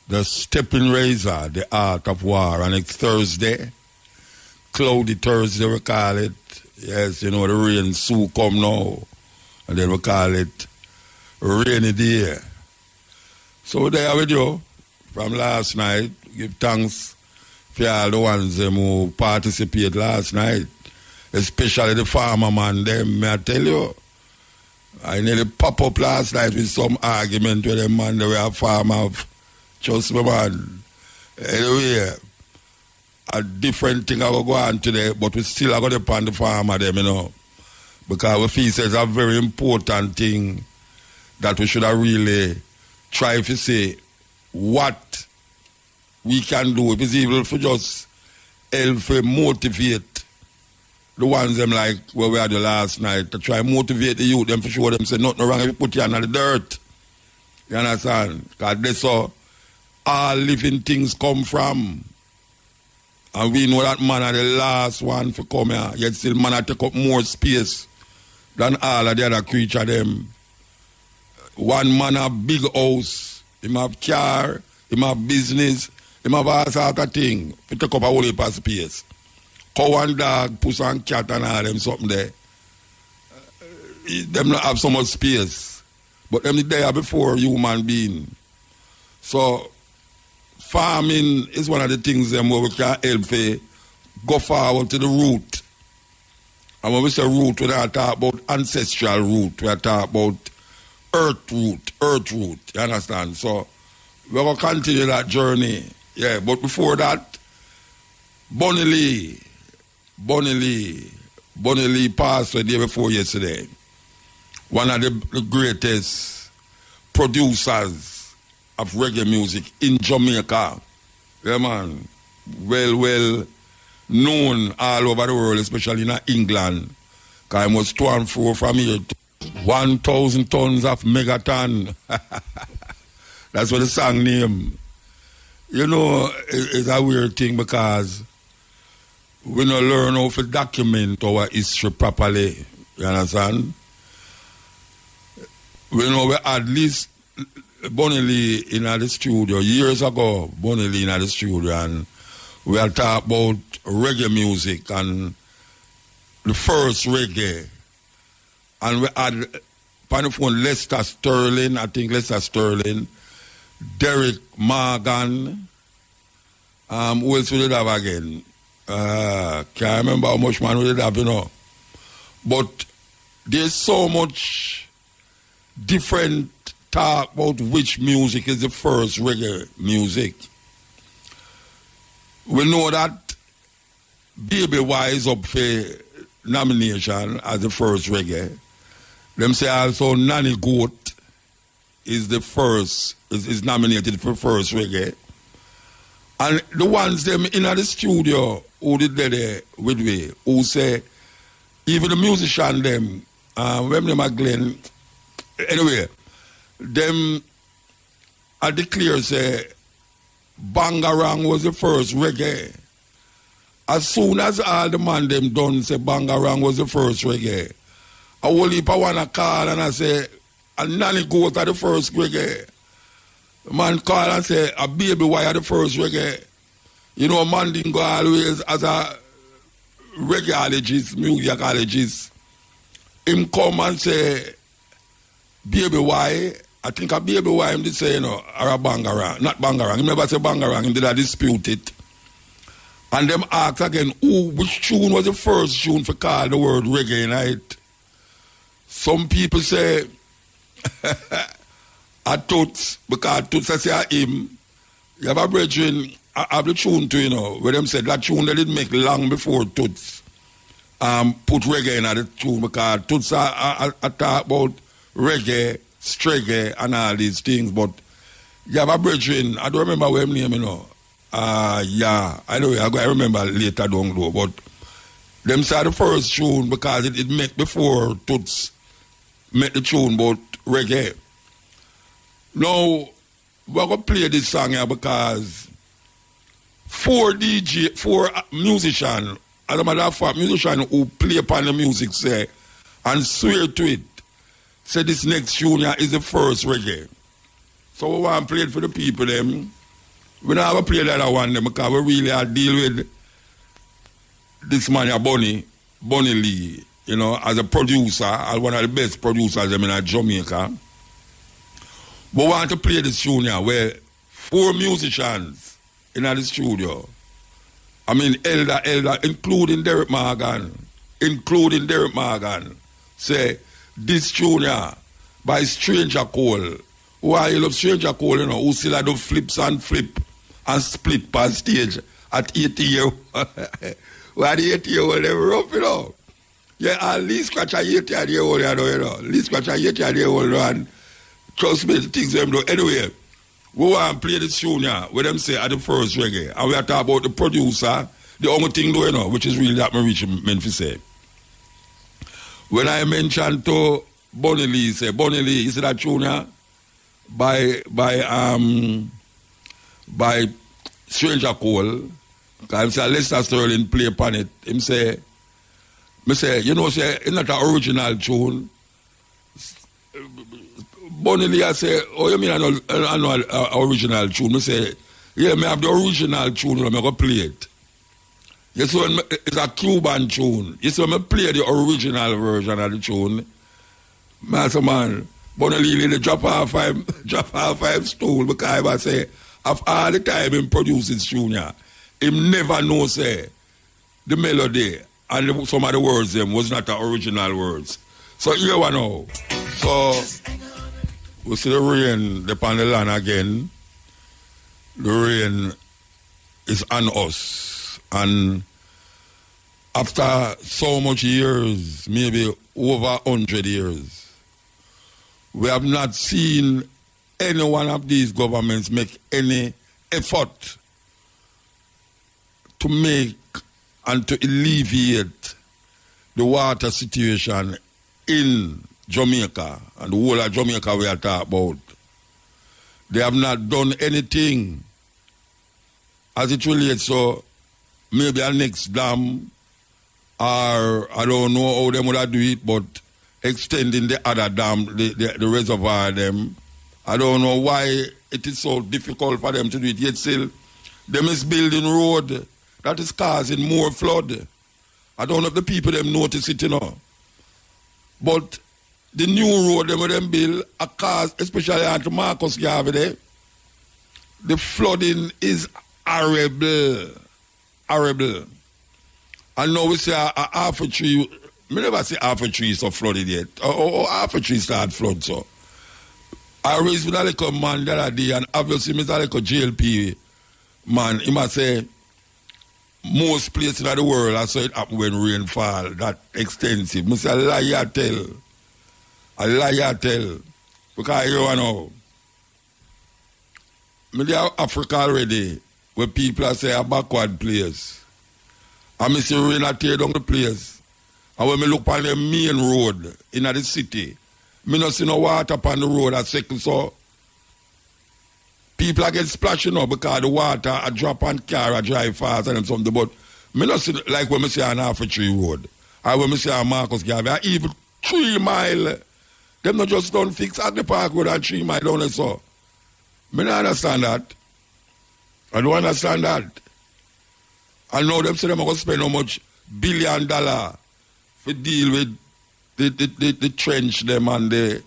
The Stepping Razor, The Art of War, and it's Thursday. Cloudy Thursday, we call it. Yes, you know, the rain soon come now. And then we call it Rainy Day. So there with you from last night. Give thanks for all the ones who participated last night. Especially the farmer man, them, may I tell you. I nearly pop up last night with some argument with them man, they were a farmer. Trust me, man. Anyway, a different thing I will go on today, but we still are going to depend on the farmer, them, you know. Because we feel it's a very important thing that we should have really try to say what we can do. If it's able to just help to motivate the ones them like where we had the last night, to try motivate the youth, them for sure them say nothing wrong if you put you under the dirt. You understand? Because that's how all living things come from. And we know that man are the last one to come here. Yet still man take up more space than all of the other creature them. One man have big house, him have car, him have business, him have all sort of thing. He take up a whole heap of space. Cow and dog, puss and cat and all them something there. Them not have so much space. But them there before human being. So farming is one of the things where we can help to go forward to the root. And when we say root, we don't talk about ancestral root. We talk about earth root. You understand? So we're going to continue that journey. Yeah, but before that, Bunny Lee passed the day before yesterday. One of the greatest producers of reggae music in Jamaica. Yeah, man. Well known all over the world, especially in England. Because I was to and fro from here. 1,000 tons of megaton. That's what the song name. You know, it's a weird thing because we don't learn how to document our history properly. You understand? We know we at least Bunny Lee in the studio years ago. Bunny Lee in the studio, and we had talked about reggae music and the first reggae. And we had on the phone Lester Sterling, Derek Morgan. Who else we did have again? Can't remember how much man we did have, you know. But there's so much different talk about which music is the first reggae music. We know that Baby Y is up for nomination as the first reggae. Them say also Nanny Goat is the first, is nominated for first reggae. And the ones them in the studio who did there with me, who say, even the musician them, when them are Glenn, anyway, them I declare say Bangarang was the first reggae. As soon as all the man them done say Bangarang was the first reggae, I whole heap I wanna call and I say, and Nanny Goat are the first reggae. The man call and say, a Baby Y are the first reggae. You know, man didn't go always as a reggaeologist, musicologist. Him come and say, Baby Y, I think a Baby Y him did say, you know, or a Bangarang. Not Bangarang, he never say Bangarang, him did a dispute it. And them ask again, which tune was the first tune for call the word reggae night? Some people say, a Toots, because Toots I say a him. You have a brethren, I have the tune too, you know, where them said that tune they did make long before Toots put reggae in the tune, because Toots I talk about reggae, streggae, and all these things, but you have a brethren, I don't remember what his name, you know. Yeah, I know, I remember later down though, but them say the first tune because it make before Toots make the tune about reggae. Now, we're going to play this song here because four musicians, as a matter of fact, musicians who play upon the music say, and swear to it, say this next tune here is the first reggae. So we want to play it for the people them We not have to play the other one because we really are deal with this man, Bonnie Lee, you know, as a producer, as one of the best producers in Jamaica. We want to play this tune here where 4 musicians in the studio. I mean, elder, including Derek Morgan, say, this tune here by Stranger Cole. Why you love Stranger Cole, you know, who still do flips and flip and split per stage at 80 years. Why the 80 year old they rough, you know? Yeah, at least scratch a 80 year old, you know. At least scratch a 80 year old, and trust me, the things them do. Anyway, we want to play this tune here, where them say at the first reggae. And we are talking about the producer, the only thing though, you know, which is really that me reach Memphis say. When I mentioned to Bonnie Lee, say, Bonnie Lee, you see that tune here? By Stranger Cole, because say Lester Sterling play upon it. Him say, you know, say it's not an original tune. Bonnie Lee, I say, oh, you mean I know an original tune? I say, yeah, I have the original tune, I'm going to play it. You see, it's a Cuban tune. You see, when I play the original version of the tune, man, Bonnie Lee, drop half five stool, because I say, of all the time him produce this tune, him never know, say, the melody and some of the words them was not the original words. So here we know. So we see the rain upon the land again. The rain is on us. And after so much years, maybe over 100 years, we have not seen any one of these governments make any effort to make and to alleviate the water situation in Jamaica and the whole of Jamaica we are talking about. They have not done anything as it relates to maybe a next dam, or I don't know how they would do it, but extending the other dam, the reservoir them. I don't know why it is so difficult for them to do it, yet still them is building road that is causing more flood. I don't know if the people them notice it, you know. But the new road them build a cause, especially at Marcus Garvey there, the flooding is horrible. Horrible. And now we say a half a tree, I never say half a tree is so flooded yet. Or half a tree start flood, so. I raised with a little man the other day, and obviously Mr. Little JLP man, he must say, most places in the world, I saw it happen when rain fall, that extensive. I say, a liar tell. A liar tell. Because you know, I have Africa already, where people say a backward place. And I see rain tear down the place. And when I look on the main road in the city, I don't see no water upon the road at second, so people are getting splashed, you know, because the water a drop on car, a drive fast and something. But I don't see, like when I see an half a tree road, or when I see a Marcus Garvey, or even 3 mile, them not just don't fix at the park road and 3 mile down there, so. I don't understand that. I don't understand that. I know them say them are going to spend how much $1 billion to deal with the trench them and the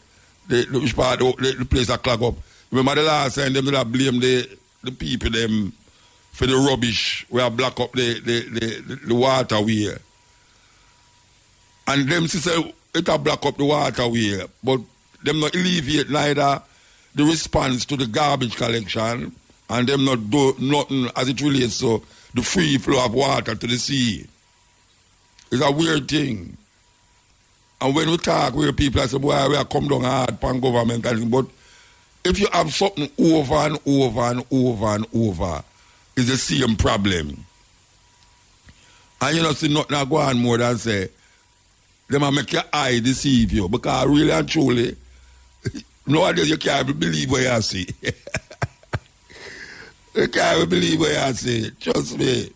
place that clog up. Remember the last time them that blame the people them for the rubbish where block up the waterway. And them say it a block up the waterway, but them not alleviate neither the response to the garbage collection and them not do nothing as it relates to the free flow of water to the sea. It's a weird thing. And when we talk with people, I say, boy, we are come down hard upon government. But if you have something over and over and over and over, it's the same problem. And you know, see nothing go on more than say, they might make your eye deceive you. Because really and truly, nowadays you can't believe what you see. You can't believe what you see. Trust me.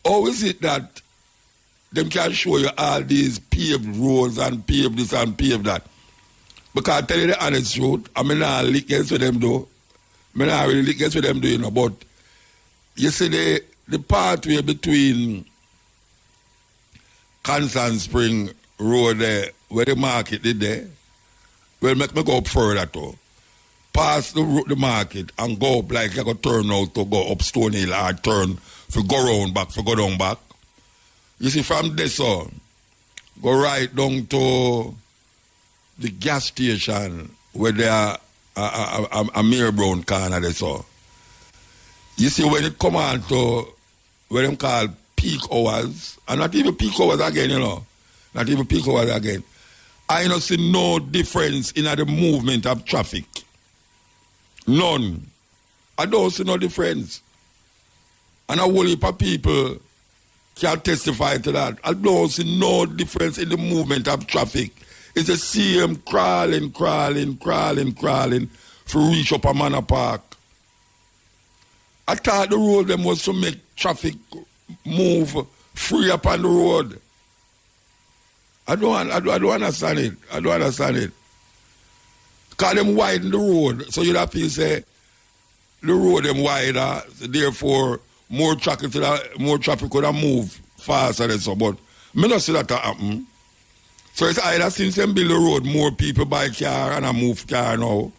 How is it that them can show you all these paved roads and paved this and paved that? Because I tell you the honest truth, I mean, I lick against them though. I not really guess what them doing, but you see the pathway between Constant Spring Road there, where the market is there, well, make me go up further too. Pass the market and go up like you go turn out to go up Stone Hill or turn for go round back, for go down back. You see, from this on, go right down to the gas station where there are a Mary Brown corner there, so. You see, when it come on to what them call peak hours, and not even peak hours again, you know, not even peak hours again, I don't see no difference in the movement of traffic. None. I don't see no difference. And a whole heap of people can testify to that. I don't see no difference in the movement of traffic. It's the same crawling to reach up a Manor Park. I thought the road them was to make traffic move free upon the road. I don't understand it. I don't understand it. Because them widen the road, so you'd have to say the road them wider, therefore more traffic could have moved faster than so. But I don't see that happen. So it's either since them build the road, more people buy car and I move car now,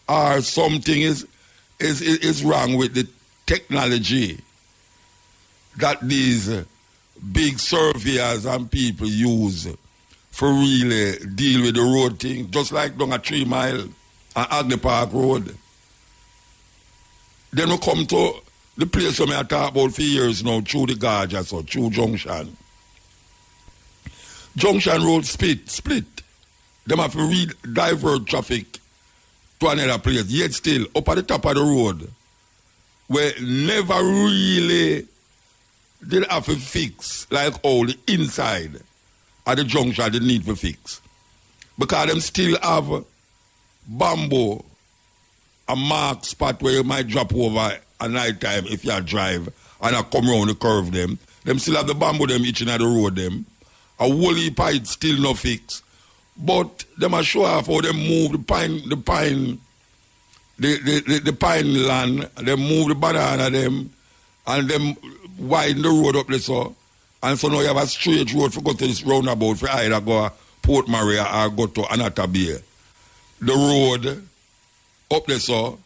or something is wrong with the technology that these big surveyors and people use for really deal with the road thing, just like down a 3 mile and Agnes Park Road. Then we come to the place where I talk about for years now, through the Gorge, so through Junction. Junction Road split. Them have to divert traffic to another place. Yet still, up at the top of the road, where never really did have to fix like all the inside of the junction they need to fix. Because them still have bamboo, a mark spot where you might drop over at night time if you drive and I come around the curve them. Them still have the bamboo them each in the road them. A whole heap of it still no fix. But them are show off how they move the pine land, they move the banana them, and them widen the road up there so. And so now you have a straight road for go to this roundabout for either go to Port Maria or go to Anata Bay. The road up there so,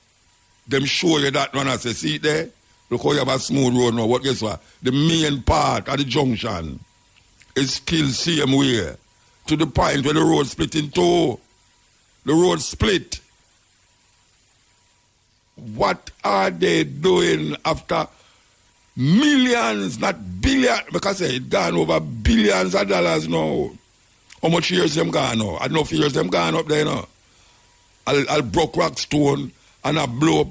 them show you that one as you see it there. Look how you have a smooth road now. What guess what? The main part of the junction is still same way. To the point where the road split in two. The road split. What are they doing after millions, not billions, because it gone over billions of dollars now. How much years them gone now? I don't know if years them gone up there now. I'll broke rock stone and I blow up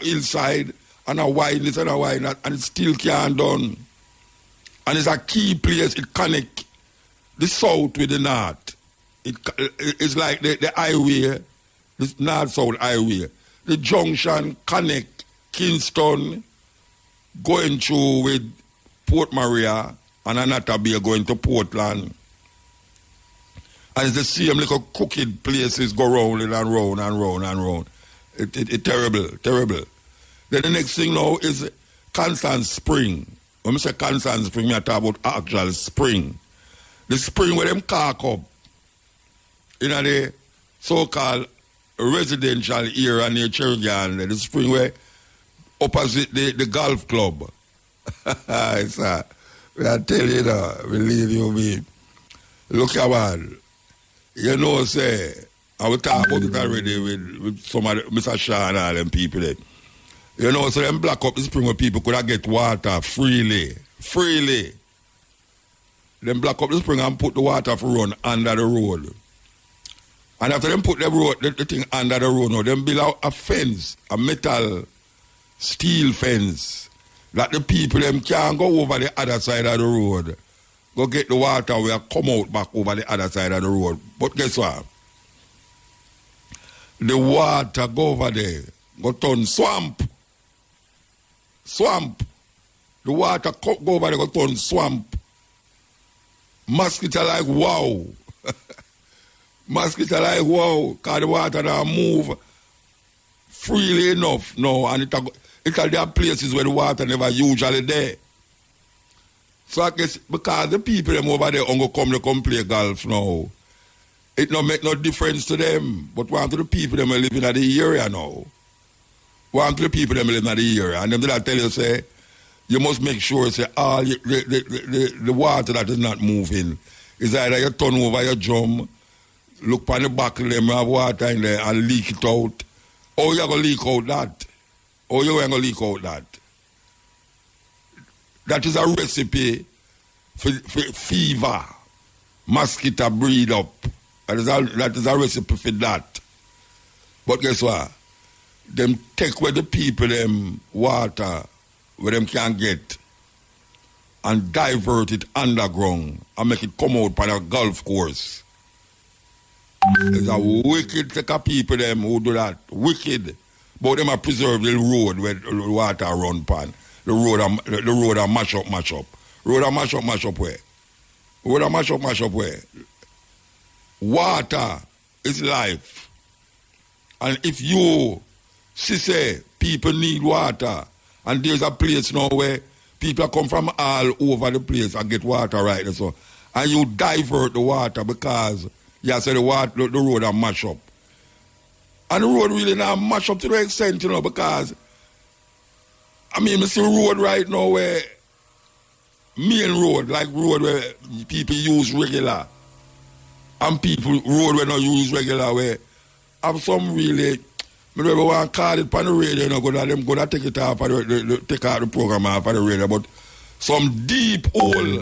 hillside and I widen this and I widen that and it still can't done. And it's a key place, it connect the south with the north. It's like the highway, the north-south highway. The junction connect Kingston going through with Port Maria and Anata Bay going to Portland. And it's the same little crooked places go round and round and round and round. It's terrible, terrible. Then the next thing now is Constant Spring. When I say Constant Spring, I talk about actual spring. The spring where them cark up in the so-called residential area near Cherrigan, the spring where opposite the golf club. I tell you now, believe you me. Look at one. You know, say, I will talk about it already with some of Mr. Shaw and all them people there. You know, so them block up the spring where people could get water freely. Freely. Them block up the spring and put the water for run under the road. And after them put the thing under the road, now them build a fence, a metal steel fence, that the people them can't go over the other side of the road, go get the water where come out back over the other side of the road. But guess what? The water go over there, go turn swamp. Swamp. The water go over there, go turn swamp. Mosquito like wow. Mosquito like wow, because the water now move freely enough now, and there are places where the water never usually there. So I guess because the people them over there don't come play golf now, it don't make no difference to them. But one to the people them living in the area now. One to the people them living in the area, and them that tell you say, you must make sure say all the water that is not moving is either you turn over your drum, look on the back of them, have water in there and leak it out, or you're going to leak out that, or you ain't going to leak out that. That is a recipe for fever, mosquito breed up. That is a recipe for that. But guess what? Them take where the people them water where them can get and divert it underground and make it come out on a golf course. There's a wicked take of people them who do that. Wicked. But them are preserve the road where the water run pan. The road are mash up. Road are mash up where? Road are mash up where? Water is life. And if you say people need water, and there's a place now where people come from all over the place and get water right and so, and you divert the water because you say the road are mash up. And the road really not mash up to the extent, because I see road right now where main road, like road where people use regular, and people road where not use regular, where have some really, I never want to call it on the radio, them go to take it off, take out the program off of the radio, but some deep hole,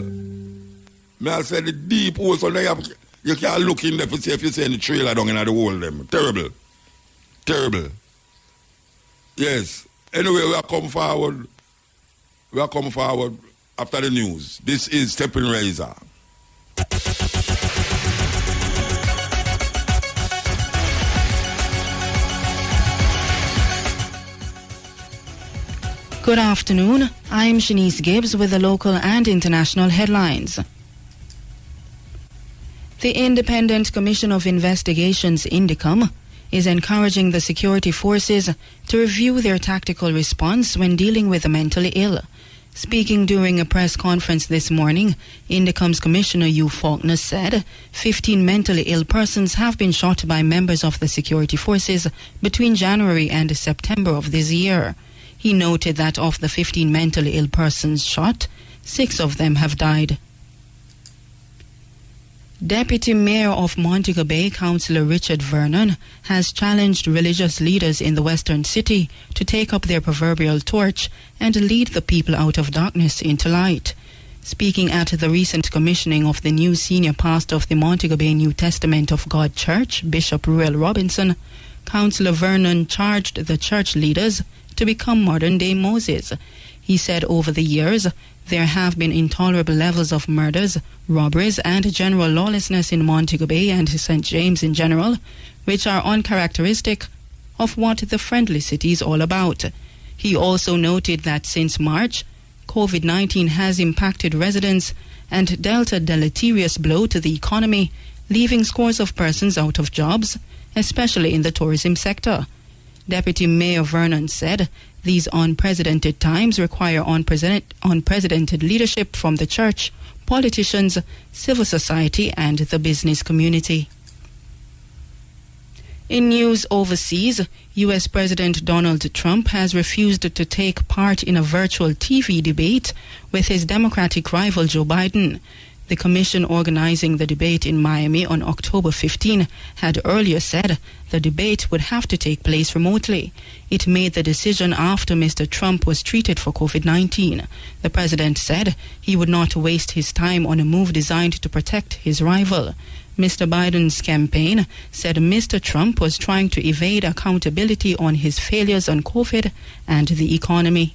I say the deep hole, so now you can't look in there to see if you see any trailer down in the hole them. Terrible. Yes. Anyway, we are come forward after the news. This is Stepping Razor. Good afternoon. I'm Shanice Gibbs with the local and international headlines. The Independent Commission of Investigations, INDICOM, is encouraging the security forces to review their tactical response when dealing with the mentally ill. Speaking during a press conference this morning, INDICOM's Commissioner Hugh Faulkner said 15 mentally ill persons have been shot by members of the security forces between January and September of this year. He noted that of the 15 mentally ill persons shot, 6 of them have died. Deputy Mayor of Montego Bay, Councillor Richard Vernon, has challenged religious leaders in the Western City to take up their proverbial torch and lead the people out of darkness into light. Speaking at the recent commissioning of the new senior pastor of the Montego Bay New Testament of God Church, Bishop Ruel Robinson, Councillor Vernon charged the church leaders to become modern-day Moses. He said over the years, there have been intolerable levels of murders, robberies and general lawlessness in Montego Bay and St. James in general, which are uncharacteristic of what the friendly city is all about. He also noted that since March, COVID-19 has impacted residents and dealt a deleterious blow to the economy, leaving scores of persons out of jobs, especially in the tourism sector. Deputy Mayor Vernon said these unprecedented times require unprecedented leadership from the church, politicians, civil society and the business community. In news overseas, U.S. President Donald Trump has refused to take part in a virtual TV debate with his Democratic rival Joe Biden. The commission organizing the debate in Miami on October 15 had earlier said the debate would have to take place remotely. It made the decision after Mr. Trump was treated for COVID-19. The president said he would not waste his time on a move designed to protect his rival. Mr. Biden's campaign said Mr. Trump was trying to evade accountability on his failures on COVID and the economy.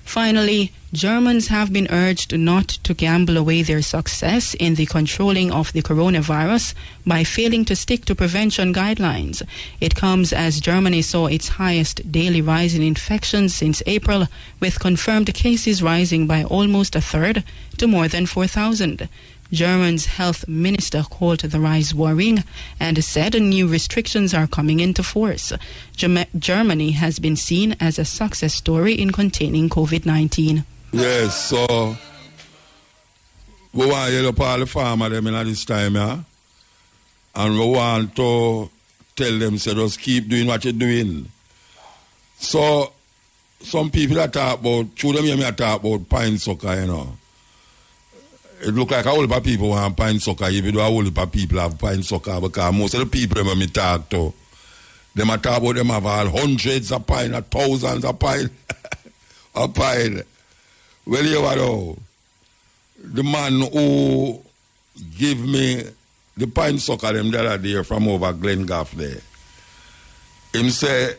Finally, Germans have been urged not to gamble away their success in the controlling of the coronavirus by failing to stick to prevention guidelines. It comes as Germany saw its highest daily rise in infections since April, with confirmed cases rising by almost a third to more than 4,000. Germany's health minister called the rise worrying and said new restrictions are coming into force. Germany has been seen as a success story in containing COVID-19. Yes, so we want to help all the farmers them in this time, yeah? And we want to tell them, say, just keep doing what you're doing. So, some people that talk about, through them hear me talk about pine sucker, you know. It look like a whole heap of people want pine sucker, even though a whole heap of people have pine sucker, because most of the people them me talk to, them a talk about them have all hundreds of pine, or thousands of pine, of pine. Well, you know, the man who give me the pine sucker them that are there from over Glengaff there, him say,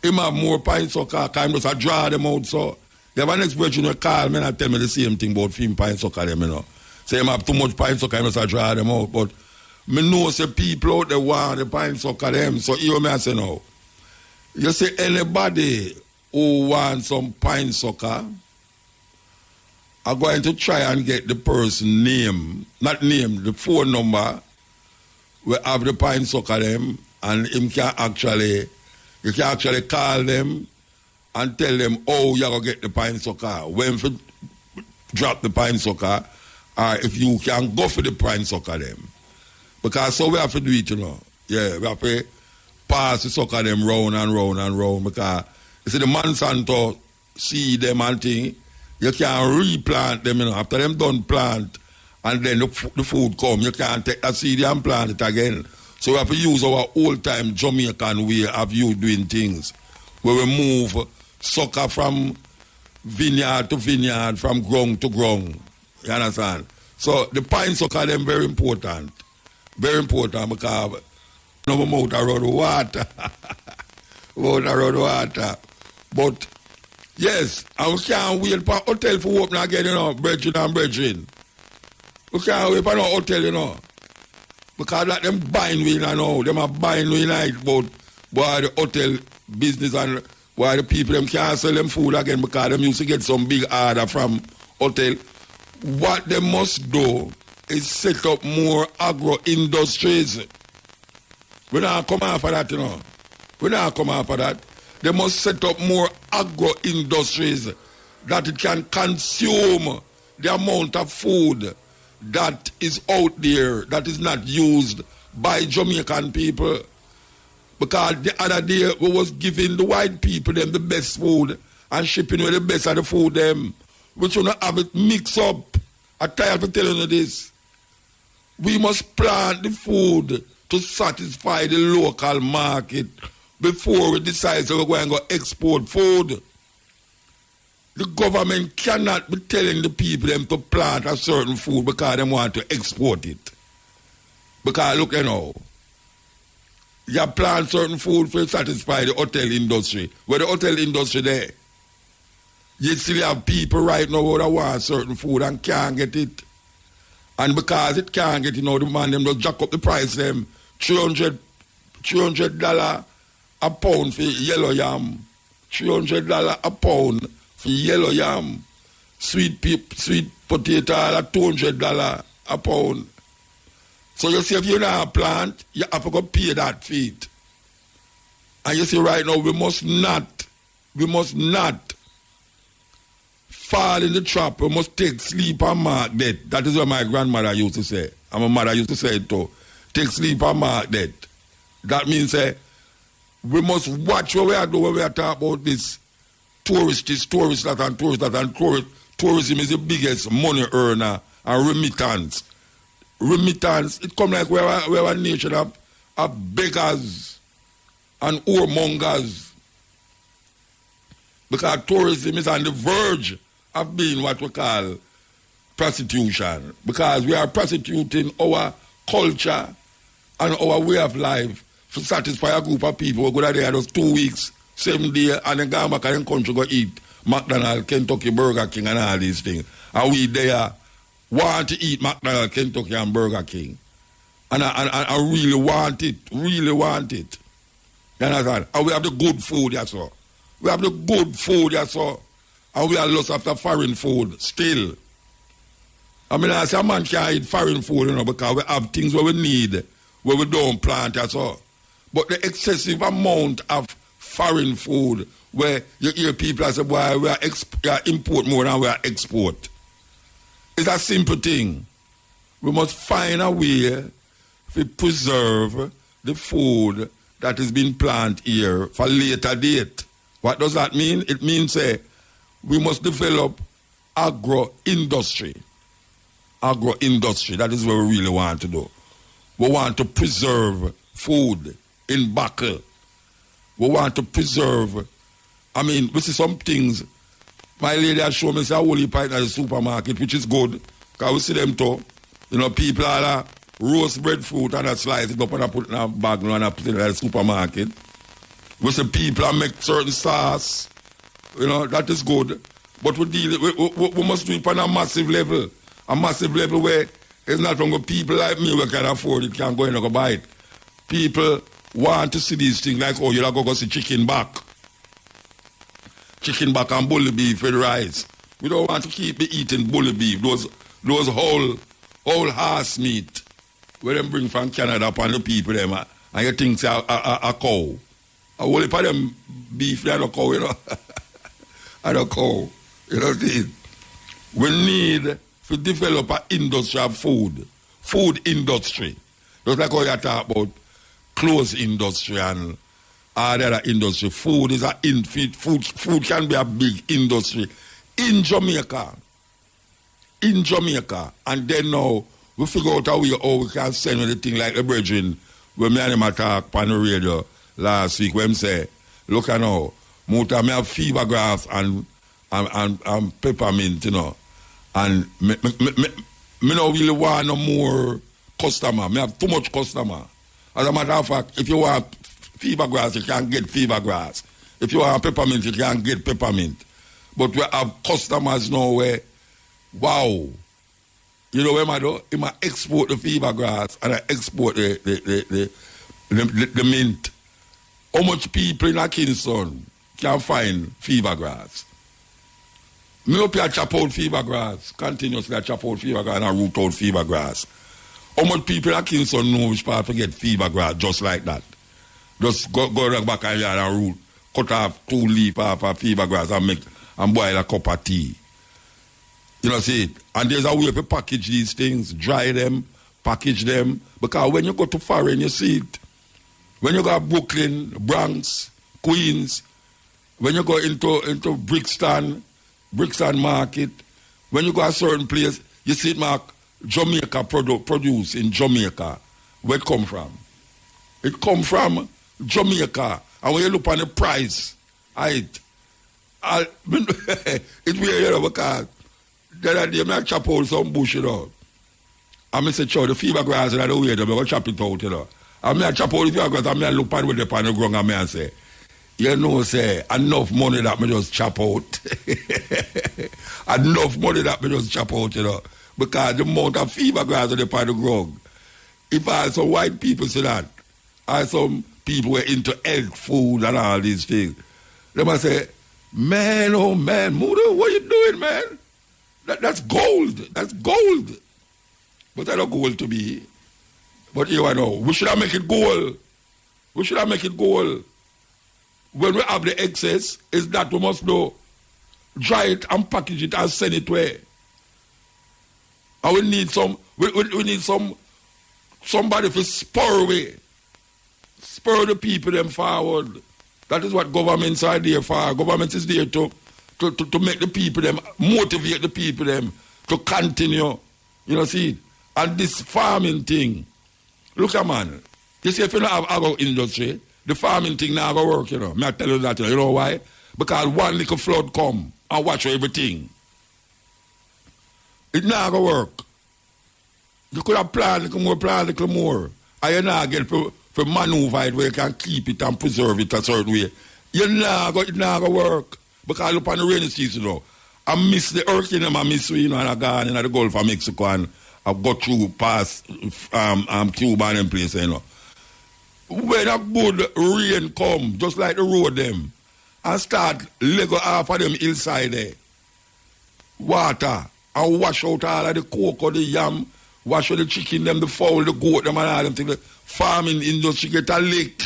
him have more pine sucker, kind of draw them out. So, you have an expression you call me and tell me the same thing about film pine sucker them, you know. Say him have too much pine sucker, him just draw them out. But me know say people out there want the pine sucker them. So you me I say no. You say anybody who wants some pine sucker are going to try and get the person name, not name, the phone number, we have the pine sucker them, and him can actually, you can actually call them and tell them, oh, you're going to get the pine sucker, when to drop the pine sucker, or if you can go for the pine sucker them. Because so we have to do it, you know. Yeah, we have to pass the sucker them round and round and round, because you see the Monsanto see them and thing, you can replant them, you know, after them done plant, and then the food come, you can't take that seed and plant it again. So we have to use our old-time Jamaican way of you doing things, where we move sucker from vineyard to vineyard, from ground to ground. You understand? So the pine sucker, them very important. Very important, because no more out around water. Out around water. But yes, and we can't wait for hotel for open again, you know, brethren and brethren. We can't wait for no hotel, you know. Because like them buying we now, them are buying we night, but why the hotel business and why the people them can't sell them food again because them used to get some big order from hotel. What they must do is set up more agro industries. We not come after that, you know. We not come after that. They must set up more agro industries that it can consume the amount of food that is out there that is not used by Jamaican people. Because the other day we was giving the white people them the best food and shipping with the best of the food them. We should not have it mixed up. I'm tired of telling you this. We must plant the food to satisfy the local market before we decide that we're going to go export food. The government cannot be telling the people them to plant a certain food because they want to export it. Because look, you know, you plant certain food to satisfy the hotel industry. Where the hotel industry there, you still have people right now who want certain food and can't get it. And because it can't get it, you know, the man them just jack up the price them. $300 a pound for yellow yam. $300 a pound for yellow yam. Sweet potato at $200 a pound. So you see, if you not plant, you have to go pay that fee. And you see right now, we must not fall in the trap. We must take sleep and mark death. That is what my grandmother used to say. And my mother used to say it too. Take sleep and mark death. That means we must watch what we are doing when we are talking about this tourist that and tourism is the biggest money earner and remittance. Remittance, it come like we have a nation of beggars and whoremongers. Because tourism is on the verge of being what we call prostitution. Because we are prostituting our culture and our way of life to satisfy a group of people who go there just 2 weeks, 7 days, and then go back and country go eat McDonald's, Kentucky, Burger King, and all these things. And we there want to eat McDonald's, Kentucky, and Burger King. And I really want it. You understand? And we have the good food, that's all. We have the good food, that's all. And we are lost after foreign food, still. I mean, I say a man can't eat foreign food, you know, because we have things where we need, where we don't plant at all. But the excessive amount of foreign food, where you hear people say, boy, we are import more than we are export. It's a simple thing. We must find a way to preserve the food that has been planted here for later date. What does that mean? It means we must develop agro-industry. Agro-industry, that is what we really want to do. We want to preserve food in bottle. We want to preserve, I mean, we see some things. My lady has shown me, say, a whole heap in the supermarket, which is good, because we see them too. You know, people are roast breadfruit and slice it up and put it in a bag and put it in the supermarket. We see people make certain sauce. You know, that is good. But we must do it on a massive level. A massive level where it's not only people like me who can afford it, can go in and go buy it. People want to see these things like, oh, you're going to see chicken back. Chicken back and bully beef with rice. We don't want to keep eating bully beef. Those whole horse meat where them bring from Canada upon the people them, and you think it's a cow. A whole heap of them beef, they're not cow, you know. And a cow. You know what I mean? We need to develop an industry of food. Food industry. Just like how you talk about clothes industry and all the other industry. Food is food can be a big industry in Jamaica. In Jamaica. And then now we figure out how we can send anything like the brethren when me and him talk on the radio last week when say, look at now, Muta, me have fever grass and peppermint, you know. And me don't really want no more customer. Me have too much customer. As a matter of fact, if you want fever grass, you can get fever grass. If you want peppermint, you can get peppermint. But we have customers now where, wow, you know what I do? I export the fever grass and I export the mint. How much people in Kingston can find fever grass? Me up here chop out fever grass, continuously chop out fever grass and root out fever grass. How much people in Kingston know which part to get fever grass just like that? Just go back and yard and root, cut off 2 leaves off of fever grass and boil a cup of tea. You know, see, and there's a way to package these things, dry them, package them, because when you go to foreign, you see it. When you go to Brooklyn, Bronx, Queens, when you go into Brixton Market, when you go to a certain place, you see it mark Jamaica produce in Jamaica. Where it come from? It come from Jamaica. And when you look on the price, it's weird, you know, because the other day I chop out some bush, you know. And I say, the fever grass and I don't wait, I'm going to chop it out, you know. And I chop out the fever grass and I look on with the pan the ground and I say, you know, say, enough money that me just chop out. Enough money that me just chop out, you know. Because the amount of fever grass on the pan the ground. If I had some white people say that, I some people were into health food and all these things, they must say, man, oh man, Muda, what you doing, man? That's gold. That's gold. But I don't gold to me. But you know, we should have make it gold. We should have make it gold. When we have the excess, is that we must know, dry it and package it and send it where. And we need we need somebody to spur away. Spur the people them forward. That is what governments are there for. Government is there to make the people them, motivate the people them to continue. You know, see? And this farming thing, look at man, you see if you don't have agro industry, the farming thing now go work, you know. I tell you that, you know why? Because one little flood come and watch everything. It now go work. You could have planted a little more. And you now get for maneuver it where you can keep it and preserve it a certain way. It now go work. Because look on the rainy season now. I miss the hurricane, I miss, you know, and I gone in the Gulf of Mexico and I've got through past Cuba and them place, you know. When a good rain come, just like the road them, and start lego half of them hillside there, water, and wash out all of the cocoa, the yam, wash out the chicken, them, the fowl, the goat, them, and all them things. The farming industry get a lick.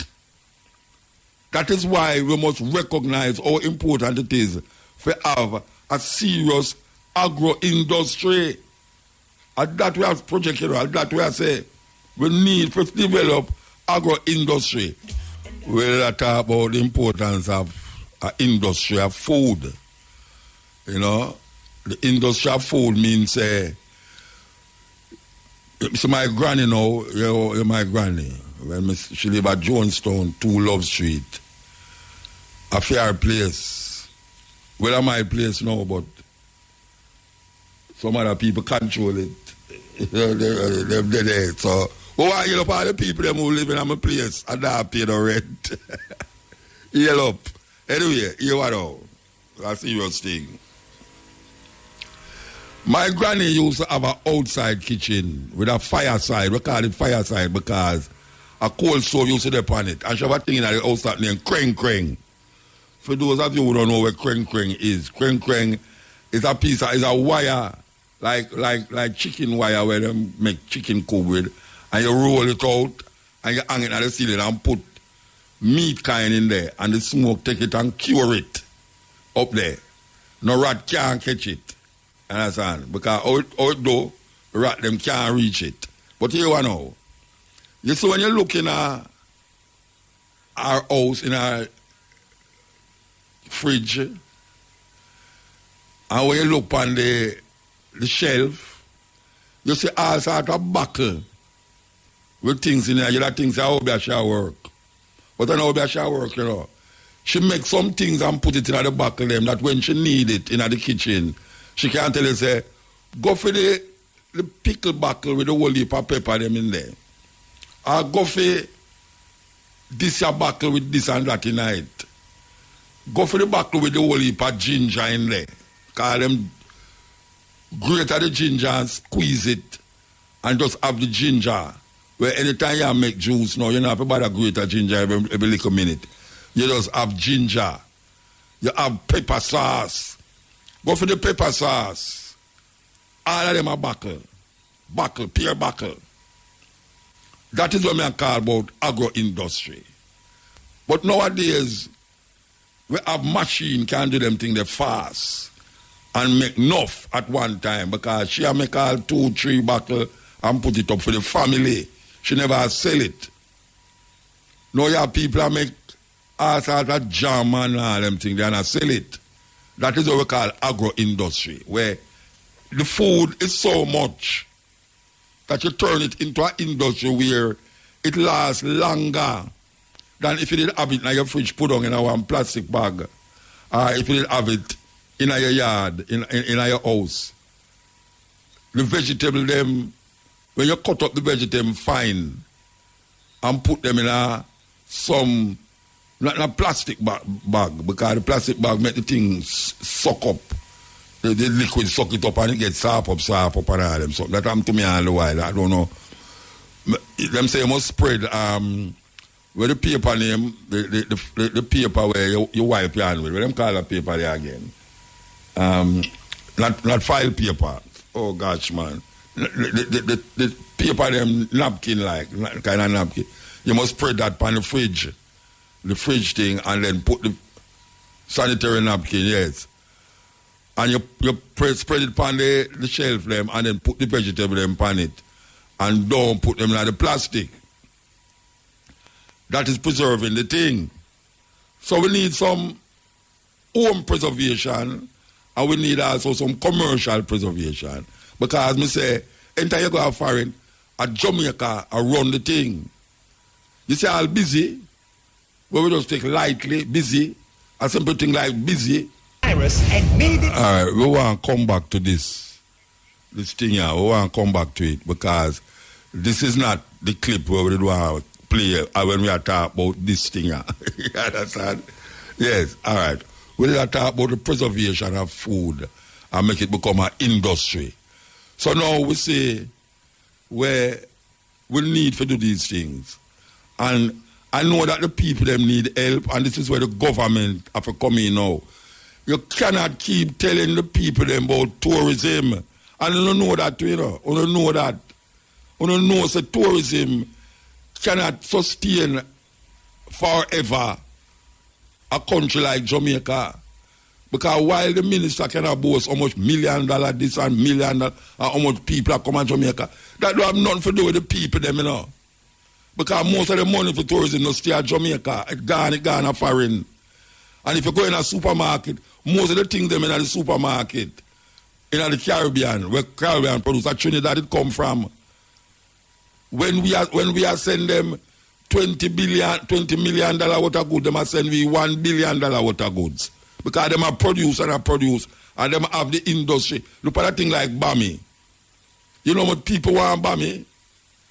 That is why we must recognize how important it is to have a serious agro-industry. And that we have projected, and that we have said, we need to develop agro-industry. We'll talk about the importance of an industry of food. You know, the industry of food means, so my granny now, you're my granny. When she live at Jonestown, 2 Love Street. A fair place. Well, my place now, but some other people control it. They're there. So, why yell up all the people them who live in my place and not pay the rent? Yell up. Anyway, you know, that's a serious thing. My granny used to have an outside kitchen with a fireside. We call it fireside because a coal stove used to be on it. And she have a thing in the house that named Kreng Kreng. For those of you who don't know where Kreng Kreng is a piece of, is a wire, like chicken wire where they make chicken cook with, and you roll it out and you hang it at the ceiling and put meat kind in there, and the smoke take it and cure it up there. No rat can't catch it. Understand? Because how it do, rat them can't reach it. But here you know. You see when you look in our house, in our fridge, and when you look on the shelf, you see all sorts of buckle with things in there. You know things how be shall work. But I know how shall work, you know. She makes some things and put it in the buckle them that when she need it in the kitchen, she can tell you, say, go for the pickle buckle with the whole heap of pepper them in there. Or go for this buckle with this and that in it. Go for the buckle with the whole heap of ginger in there. Call them grate the ginger and squeeze it and just have the ginger. Where anytime you make juice now, you don't have to buy the grate the ginger every little minute. You just have ginger. You have pepper sauce. Go for the pepper sauce. All of them are buckle. Buckle, pure buckle. That is what I call about agro-industry. But nowadays, we have machine can do them things they fast and make enough at one time because she make all 2, 3 buckle and put it up for the family. She never sell it. Now you have people that make all sorts of jam and all them things, they not sell it. That is what we call agro-industry, where the food is so much that you turn it into an industry where it lasts longer than if you did have it in your fridge put on in a one plastic bag, or if you did have it in your yard, in your house. The vegetable them, when you cut up the vegetable fine and put them in some, not a plastic bag, because the plastic bag make the thing suck up. The liquid suck it up and it gets sharp up and all them. So that happened to me all the while. I don't know. Them say you must spread where the paper name, the paper where you wipe your hand with. What them call that paper there again? Not file paper. Oh gosh, man. The paper them napkin like kind of napkin. You must spread that on the fridge thing, and then put the sanitary napkin, yes. And you spread it on the shelf them, and then put the vegetable them on it. And don't put them in the plastic. That is preserving the thing. So we need some home preservation, and we need also some commercial preservation. Because me say, anytime you go foreign, at Jamaica, I run the thing. You say all busy, where we just take lightly, busy, a simple thing like busy. And made it. All right, we want to come back to this thing here. We want to come back to it because this is not the clip where we want to play when we are talking about this thing here. You understand? Yes, all right. We are talking about the preservation of food and make it become an industry. So now we say where we need to do these things. And I know that the people them need help, and this is where the government have to come in now. You cannot keep telling the people them about tourism And you don't know that too, you know. You don't know that. You don't know that tourism cannot sustain forever a country like Jamaica. Because while the minister cannot boast how much $1 million this and $1 million and how much people are coming to Jamaica, that don't have nothing to do with the people, them, you know. Because most of the money for tourism don't stay at Jamaica. It gone foreign. And if you go in a supermarket, most of the things them in the supermarket, in the Caribbean, where Caribbean produce, at Trinidad it come from. When we are send them $20 million worth of goods, them are send we $1 billion worth of goods. Because them are produce, and them have the industry. Look at a thing like Bami. You know what people want Bami?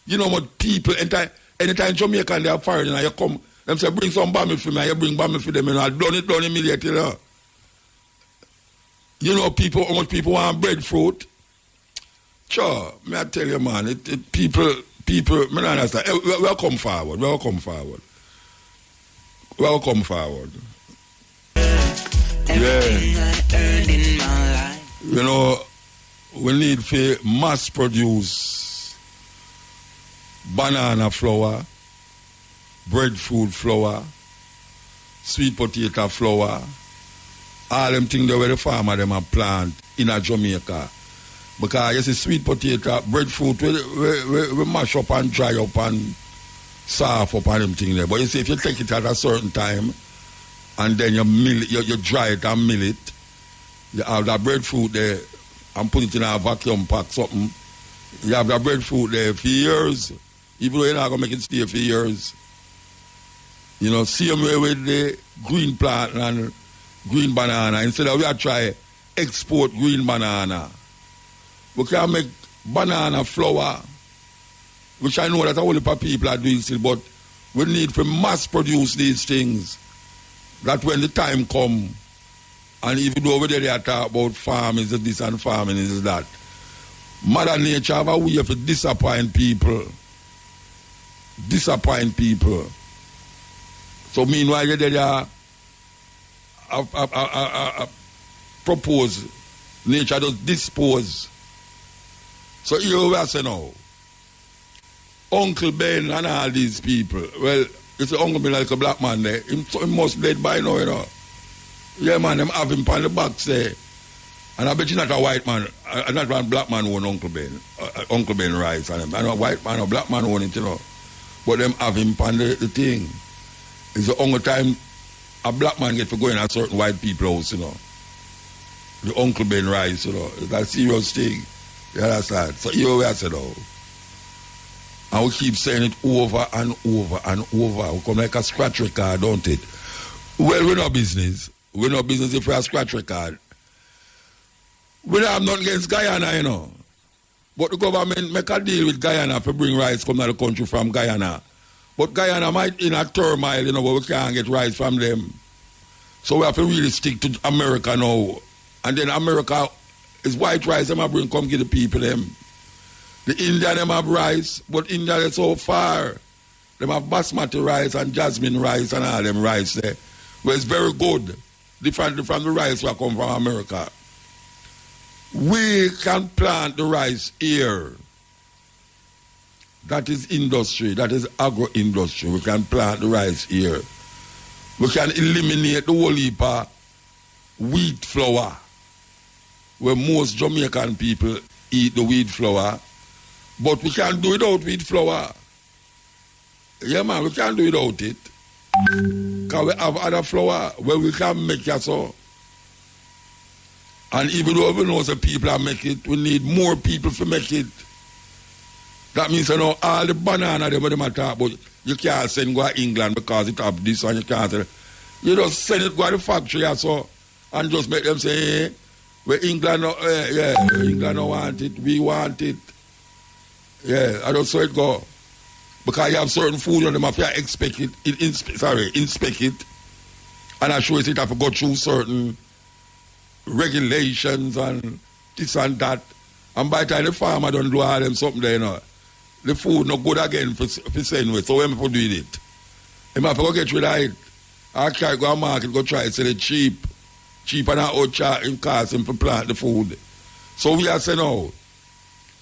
You know what people, anytime Jamaican they are foreign, and you come, them say bring some Bami for me, and you bring Bami for them, and I done it immediately. You know? You know people, how much people want breadfruit? Sure, may I tell you, man, people, me not understand. Welcome forward. Yeah. You know, we need to mass produce banana flour, breadfruit flour, sweet potato flour, all them things that where the farmer them are plant in a Jamaica. Because you see sweet potato, breadfruit, we mash up and dry up and soft up and them things there. But you see, if you take it at a certain time and then you dry it and mill it, you have that breadfruit there and put it in a vacuum pack something. You have that breadfruit there for years, even though you're not going to make it stay for years. You know, same way with the green plant and green banana. Instead of we are try export green banana, we can make banana flour, which I know that all the people are doing still, but we need to mass produce these things. That when the time come, and even though over there they talk about farming is this and farming is that, Mother Nature have a way to disappoint people. So meanwhile they propose, nature does dispose. So here we are saying now, Uncle Ben and all these people, well, it's Uncle Ben like a black man there, he must dead by now, you know. Yeah, man, them have him on the box there. And I bet you not a white man, not one black man own Uncle Ben. Uncle Ben Rice and them. I know a white man or black man own it, you know. But them have him on the thing. It's the only time a black man get to go in a certain white people house, you know. The Uncle Ben Rice, you know. It's a serious thing. You understand? So here we are saying now. And we keep saying it over and over and over. We come like a scratch record, don't it? Well, we're no business. We're no business if we're a scratch record. We don't have nothing against Guyana, you know. But the government make a deal with Guyana to bring rice come to the country from Guyana. But Guyana might in a turmoil, you know, but we can't get rice from them. So we have to really stick to America now. And then America is white rice, them bring come give the people them. The India them have rice, but India is so far. Them have basmati rice and jasmine rice and all them rice there. Well, it's very good. Different from the rice that come from America. We can plant the rice here. That is industry. That is agro-industry. We can plant the rice here. We can eliminate the whole heap of wheat flour, where most Jamaican people eat the wheat flour. But we can't do it without wheat flour. Yeah, man, we can't do it without it. Because we have other flour where we can make it so. And even though we know the people are make it, we need more people to make it. That means, you know, all the banana them are talk about, you can't send go to England because it have this and you can't send it. You just send it go to the factory or so and just make them say, hey, well, England, England don't want it, we want it. Yeah, I don't saw it go. Because you have certain food on them, if you inspect it, and I show it have to go through certain regulations and this and that. And by the time the farmer don't do all them something there, you know, the food not good again for send with. So when people do it, they have to go get rid of it. I can't go to market, go try it, sell it cheap and out charge in cost him for plant the food. So we are saying now,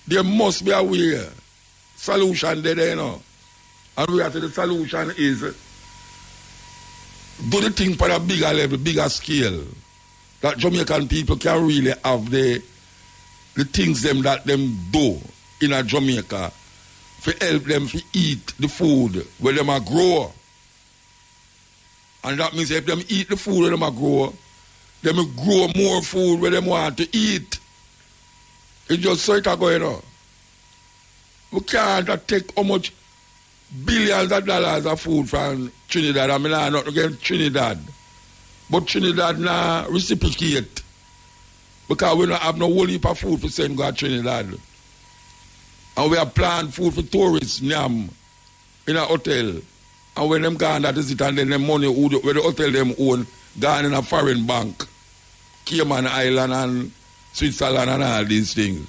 There must be a way. Solution there, you know. And we have to the solution is do the thing for a bigger level, bigger scale. That Jamaican people can really have the things them that them do in a Jamaica to help them to eat the food where them are grow. And that means if them eat the food where them are grow, them will grow more food where them want to eat. It's just so it's going on. We can't take how much billions of dollars of food from Trinidad. I mean, I'm not against Trinidad. But Trinidad now reciprocate. Because we don't have no whole heap of food for send go to Trinidad. And we have planned food for tourists, Nyam, in a hotel. And when them gone, that is it, and then the money where the hotel them own, gone in a foreign bank. Cayman Island and Switzerland and all these things.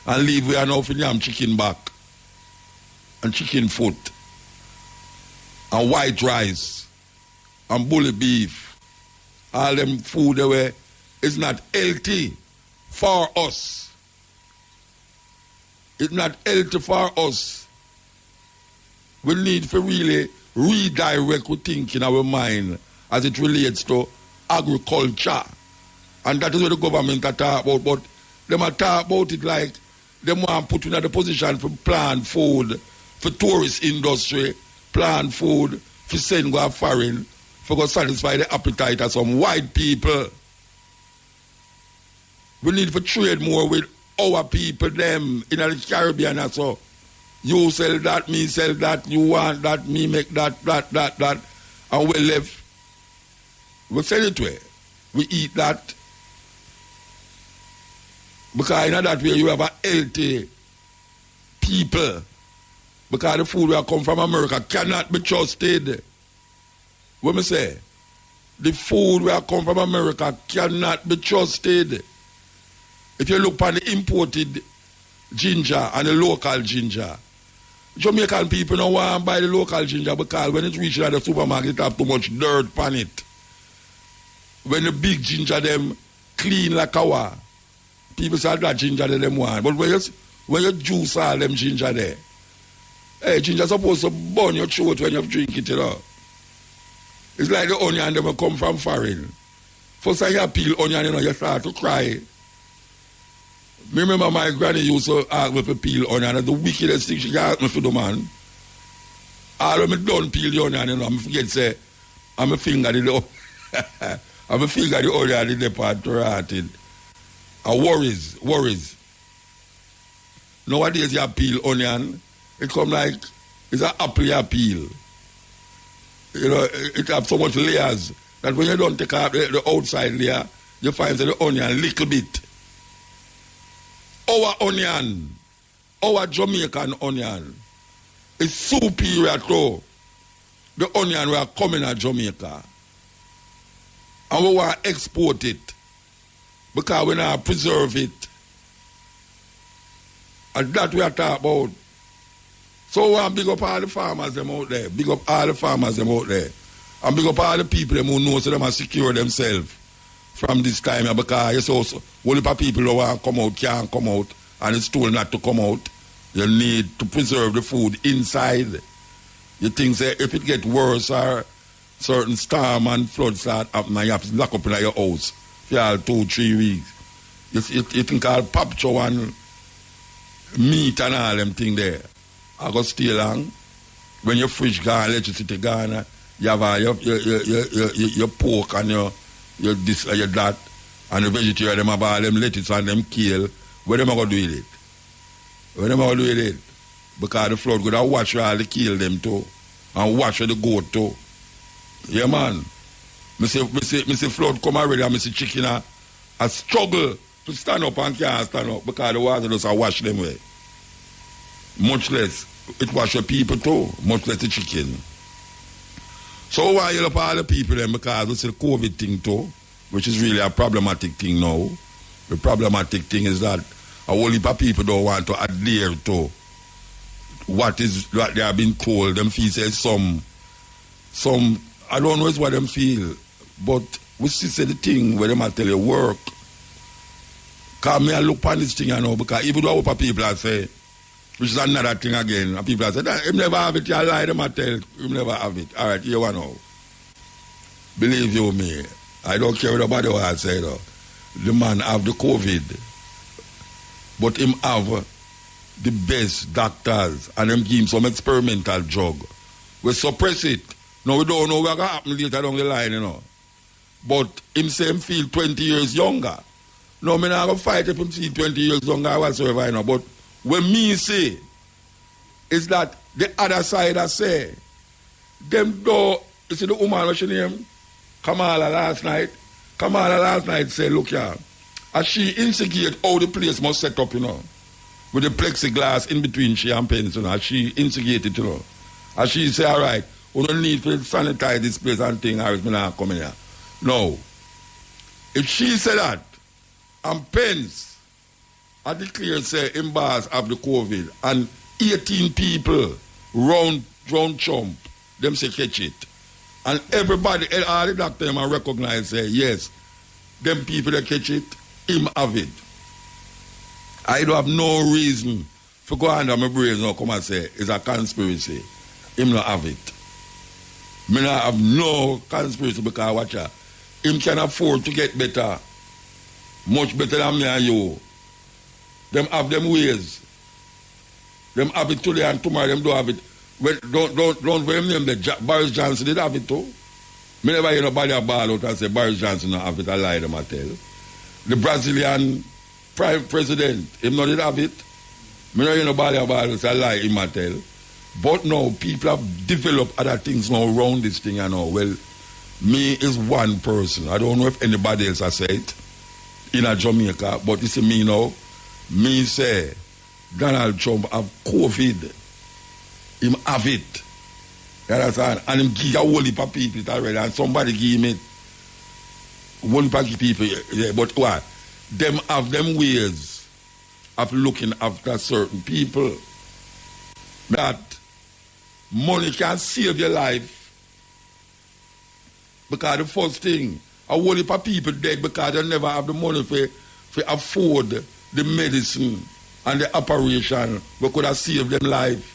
And leave we are now for Nyam chicken back. And chicken foot. And white rice. And bully beef. All them food they were, it's not healthy for us. It's not healthy for us. We need to really redirect our thinking, our mind, as it relates to agriculture. And that is what the government are talking about. But they are talking about it like they want to put in the position for plant food, for tourist industry, plant food, for send go foreign, for go satisfy the appetite of some white people. We need to trade more with our people, them, in the Caribbean and so. You sell that, me sell that, you want that, me make that, and we live. We sell it way. We eat that. Because in that way you have a healthy people. Because the food that come from America cannot be trusted. What me say? The food that come from America cannot be trusted. If you look at the imported ginger and the local ginger, Jamaican people don't want to buy the local ginger because when it reaches at the supermarket, it have too much dirt on it. When the big ginger them clean like our, people say that ginger they them want. But when you juice all them ginger there, hey, ginger supposed to burn your throat when you drink it, you know. It's like the onion them will come from foreign. First time you peel onion, you know, you start to cry. Me remember my granny used to ask me to peel onion, and the wickedest thing she asked me to do, man. All when I done peel the onion, you know, I forget say, I'm a finger the I'm a finger the onion in the part to rot it. And worries. Nowadays you peel onion, it come like, it's an apple you peel. You know, it have so much layers that when you don't take out the outside layer, you find the onion little bit. Our onion, our Jamaican onion, is superior to the onion we are coming at Jamaica. And we want to export it because we not preserve it. And that we are talking about. So we want to big up all the farmers them out there. Big up all the farmers them out there. And big up all the people them who know so they must secure themselves from this time, because you saw only people who want to come out can't come out, and it's told not to come out. You need to preserve the food inside. You think that if it gets worse or certain storm and flood start happening, you have to lock up in your house for 2-3 weeks. You think I'll capture and meat and all them things there. I go stay long. When your fridge gone, electricity gone, you have your pork and your this or your that, and the vegetarian them have all them lettuce and them kale. Where them going to do with it? Where them going to do with it? Because the flood going to wash all the kale them too, and wash the goat too. Yeah, man. Me say flood come already, and me see chicken a struggle to stand up and can't stand up because the water just wash them away. Much less it wash the people too, much less the chicken. So why you help all the people then, because it's the COVID thing too, which is really a problematic thing now. The problematic thing is that a whole heap of people don't want to adhere to what they have been told. Them feel say some I don't know what them feel, but we see say the thing where them tell you work. Because me I look upon this thing, you know, because even though people are say, which is another thing again, and people are saying, him never have it, you lie, them I tell, him never have it. All right, you want to know. Believe you me, I don't care what nobody what I say, though. The man have the COVID, but him have the best doctors, and them give him some experimental drug. We suppress it. Now we don't know what's going to happen later down the line, you know. But him say him feel 20 years younger. No, me not going to fight if him feel 20 years younger or whatsoever, you know. But when me say, is that the other side I say, them though, you see the woman, what's her name? Kamala last night said, look here, as she instigate how the place must set up, you know, with the plexiglass in between she and Pence, you know, as she instigated, you know. As she say, all right, we don't need to sanitize this place and thing, or it's not coming here. No. If she said that, and Pence, I declare, say, in bars of the COVID, and 18 people round Trump, them say catch it. And everybody, all the doctors them recognize, say, yes, them people that catch it, him have it. I don't have no reason for go under my brains now come and say, it's a conspiracy. Him not have it. Me not have no conspiracy because watch out. Him can afford to get better. Much better than me and you. Them have them ways. Them have it today and tomorrow them don't have it. Well, don't for him name the Boris Johnson did have it too. Me never hear nobody a ball out and say Boris Johnson don't have it. I lie them I tell. The Brazilian Prime President, him not did have it. Me never hear nobody a ball out and say I lie him I tell. But now people have developed other things now around this thing, you know. Well, me is one person. I don't know if anybody else has said it in a Jamaica, but you see me now. Me say Donald Trump have COVID. Him have it. You understand? And him give a whole heap of people it already, and somebody give him it. One heap of people, yeah, but what? Them have them ways of looking after certain people. That money can save your life. Because the first thing, a whole heap of people dead because they never have the money for afford the medicine and the operation that could have saved them life.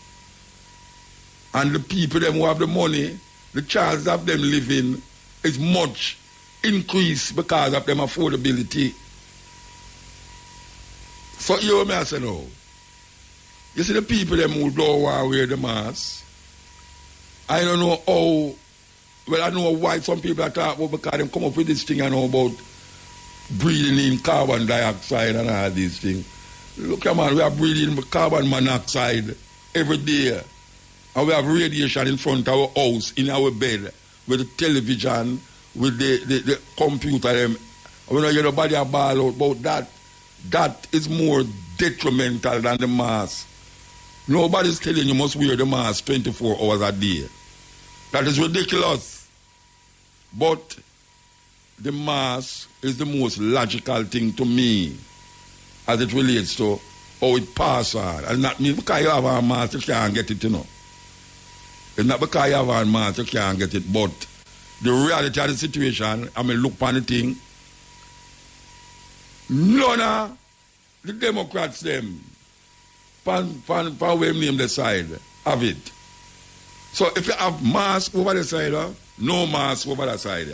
And the people them who have the money, the chance of them living is much increased because of them affordability. So you may say no. You see the people them who don't want to wear the mask. I don't know how, well I know why some people are talking about because they come up with this thing I know about breathing in carbon dioxide and all these things. Look at man, we are breathing carbon monoxide every day. And we have radiation in front of our house, in our bed, with the television, with the computer. We don't get nobody a ball out about that. That is more detrimental than the mask. Nobody's telling you must wear the mask 24 hours a day. That is ridiculous. But the mask is the most logical thing to me as it relates to how it passes on. And not me, because you have a mask, you can't get it, you know. It's not because you have a mask, you can't get it. But the reality of the situation, I mean, look upon the thing, none of the Democrats, them, pan where name the side, have it. So if you have mask over the side, no mask over the side.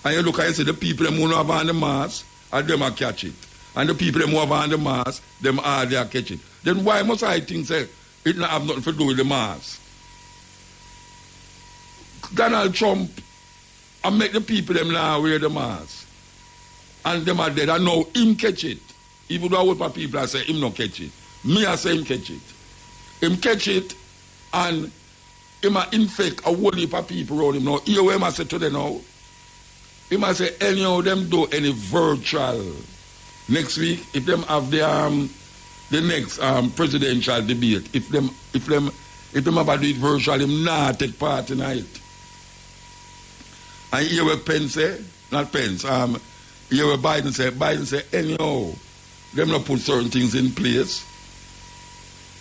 And you look and you see the people who don't have on the mask, and them are catch it. And the people who have on the mask, them are there catch it. Then why must I think say it not have nothing to do with the mask? Donald Trump and make the people them now wear the mask. And them are dead. And now him catch it. Even though a lot people I say him not catch it. Me I say him catch it. Him catch it and him a infect a whole heap of people around him. Now here what him I say to them now. Him I say any of them do any virtual next week if them have the next presidential debate. If them have to do it virtual, him not take part in it. And here what Pence say, not Pence, here what Biden say, anyhow, them not put certain things in place.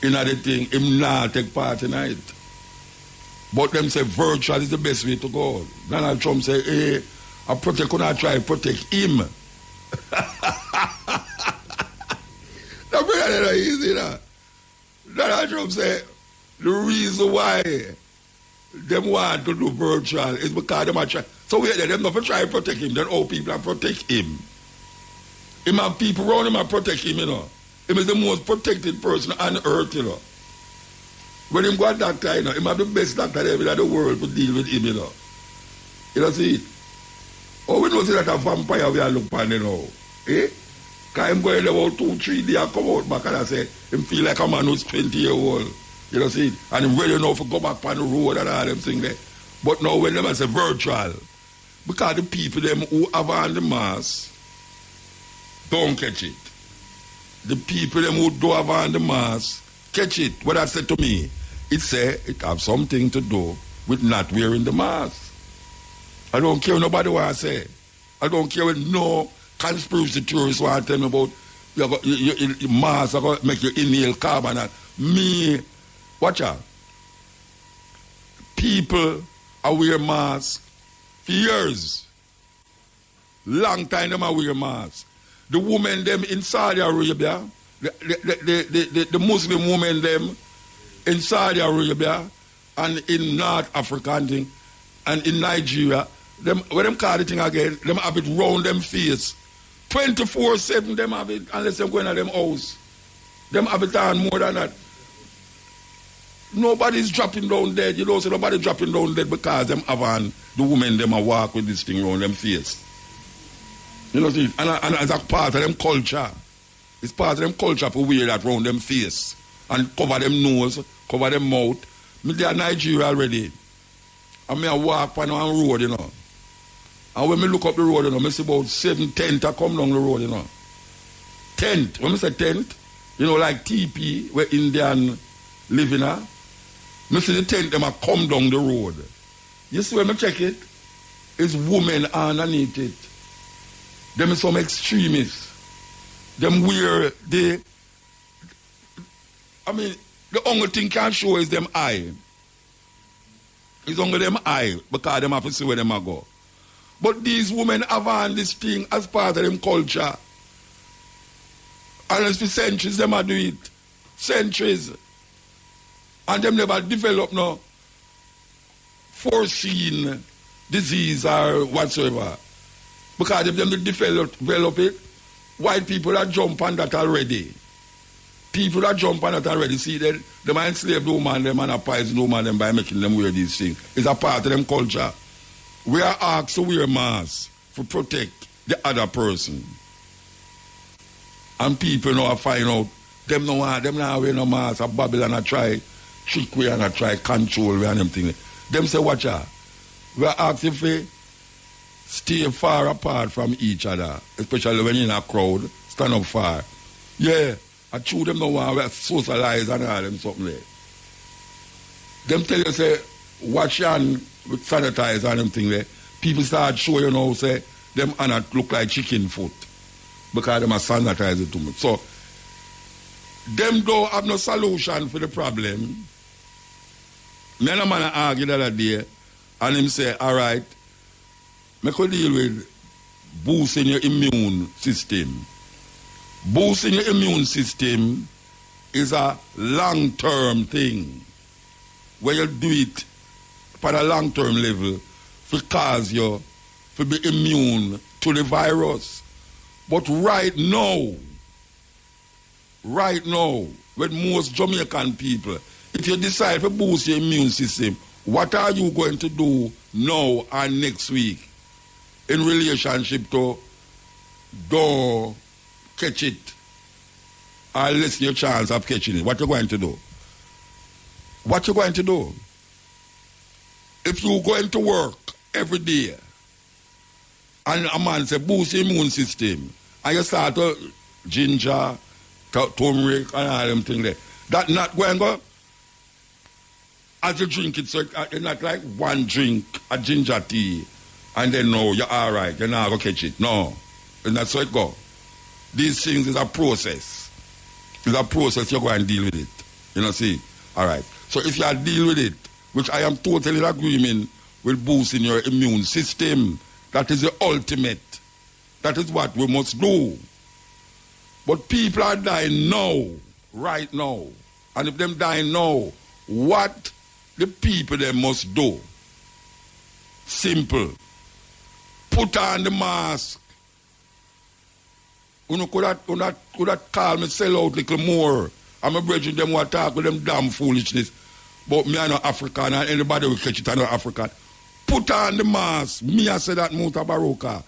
In other thing, him not take part in it. But them say virtual is the best way to go. Donald Trump say, hey, I could not try to protect him. That is easy, that. Donald Trump said the reason why them want to do virtual is because them are trying. So we them not try to protect him, then all people are protect him. Him have people around him and protect him, you know. Him is the most protected person on earth, you know. When him go a doctor, you know, him have the best doctor ever in the world to deal with him, you know. You know, see it? Oh, we know see that a vampire we are looking at, you know. Eh? Because him going about 2-3 days, come out back and I say, him feel like a man who's 20-year-old. You know, see it? And him ready enough to go back on the road and all them things there. But now when them say virtual, because the people them who have on the mask don't catch it. The people them who don't have on the mask catch it. What I said to me, it say it have something to do with not wearing the mask. I don't care what nobody want to say. I don't care what no conspiracy theorists want to tell me about your mask are going to make you inhale carbon. And me, watch out. People are wear masks for years. Long time them are wear masks. The women them in Saudi Arabia, the Muslim women them in Saudi Arabia and in North Africa and in Nigeria, them when them call the thing again, them have it round them face. 24/7 them have it unless them going to them house. Them have it on more than that. Nobody's dropping down dead, you know, so nobody dropping down dead because them have on the women them a walk with this thing around them face. You know, see, and as a part of them culture, it's part of them culture to wear that round them face and cover them nose, cover them mouth. Me there in Nigeria already. And me a walk on one road, you know. And when me look up the road, you know, me see about 7 tents come down the road, you know. Tent. When me say tent, you know, like TP, where Indian live in, me see the tent, them a come down the road. You see when me check it, it's women underneath it. Them is some extremists. Them wear the only thing can show is them eye. It's only them eye because them have to see where them are go. But these women have on this thing as part of them culture. And it's for centuries them are do it. Centuries. And them never develop no foreseen disease or whatsoever. Because if them develop it, white people that jump on that already. People that jump on that already. See, they might enslave the woman, them and a poison the woman them by making them wear these things. It's a part of them culture. We are asked to wear masks to protect the other person. And people now find out, them not wear no mask, a Babylon a try trick we and a try control we and them things. Them say, watch out. We are asked if we stay far apart from each other, especially when you're in a crowd, stand up far. Yeah, I chew them no want to socialize and all them something there. Them tell you, say, wash your hand with sanitizer and them thing there. People start showing you now, say, them hand look like chicken foot because them are sanitizer too much. So, them don't have no solution for the problem. Me and a man argue the other day, and him say, all right, I could deal with boosting your immune system. Boosting your immune system is a long-term thing. Where you do it for a long-term level because you to be immune to the virus. But right now, with most Jamaican people, if you decide to boost your immune system, what are you going to do now and next week in relationship to don't catch it or lessen your chance of catching it? What you going to do? What you going to do? If you going to work every day and a man say boost your immune system and you start to ginger, turmeric and all them things there, that not going to go as you drink it, so it's not like one drink, a ginger tea, and then no, you're all right, you're not going to catch it. No, it's not so it go. These things is a process. It's a process, you're going to deal with it. You know, see? All right. So if you deal with it, which I am totally in agreement with boosting your immune system, that is the ultimate. That is what we must do. But people are dying now, right now. And if them die now, what the people they must do? Simple. Put on the mask. You could have called me sell out a little more. I'm a brethren them who talk with them damn foolishness. But me I know African and anybody will catch it I know African. Put on the mask. Me I say that Mutabaruka.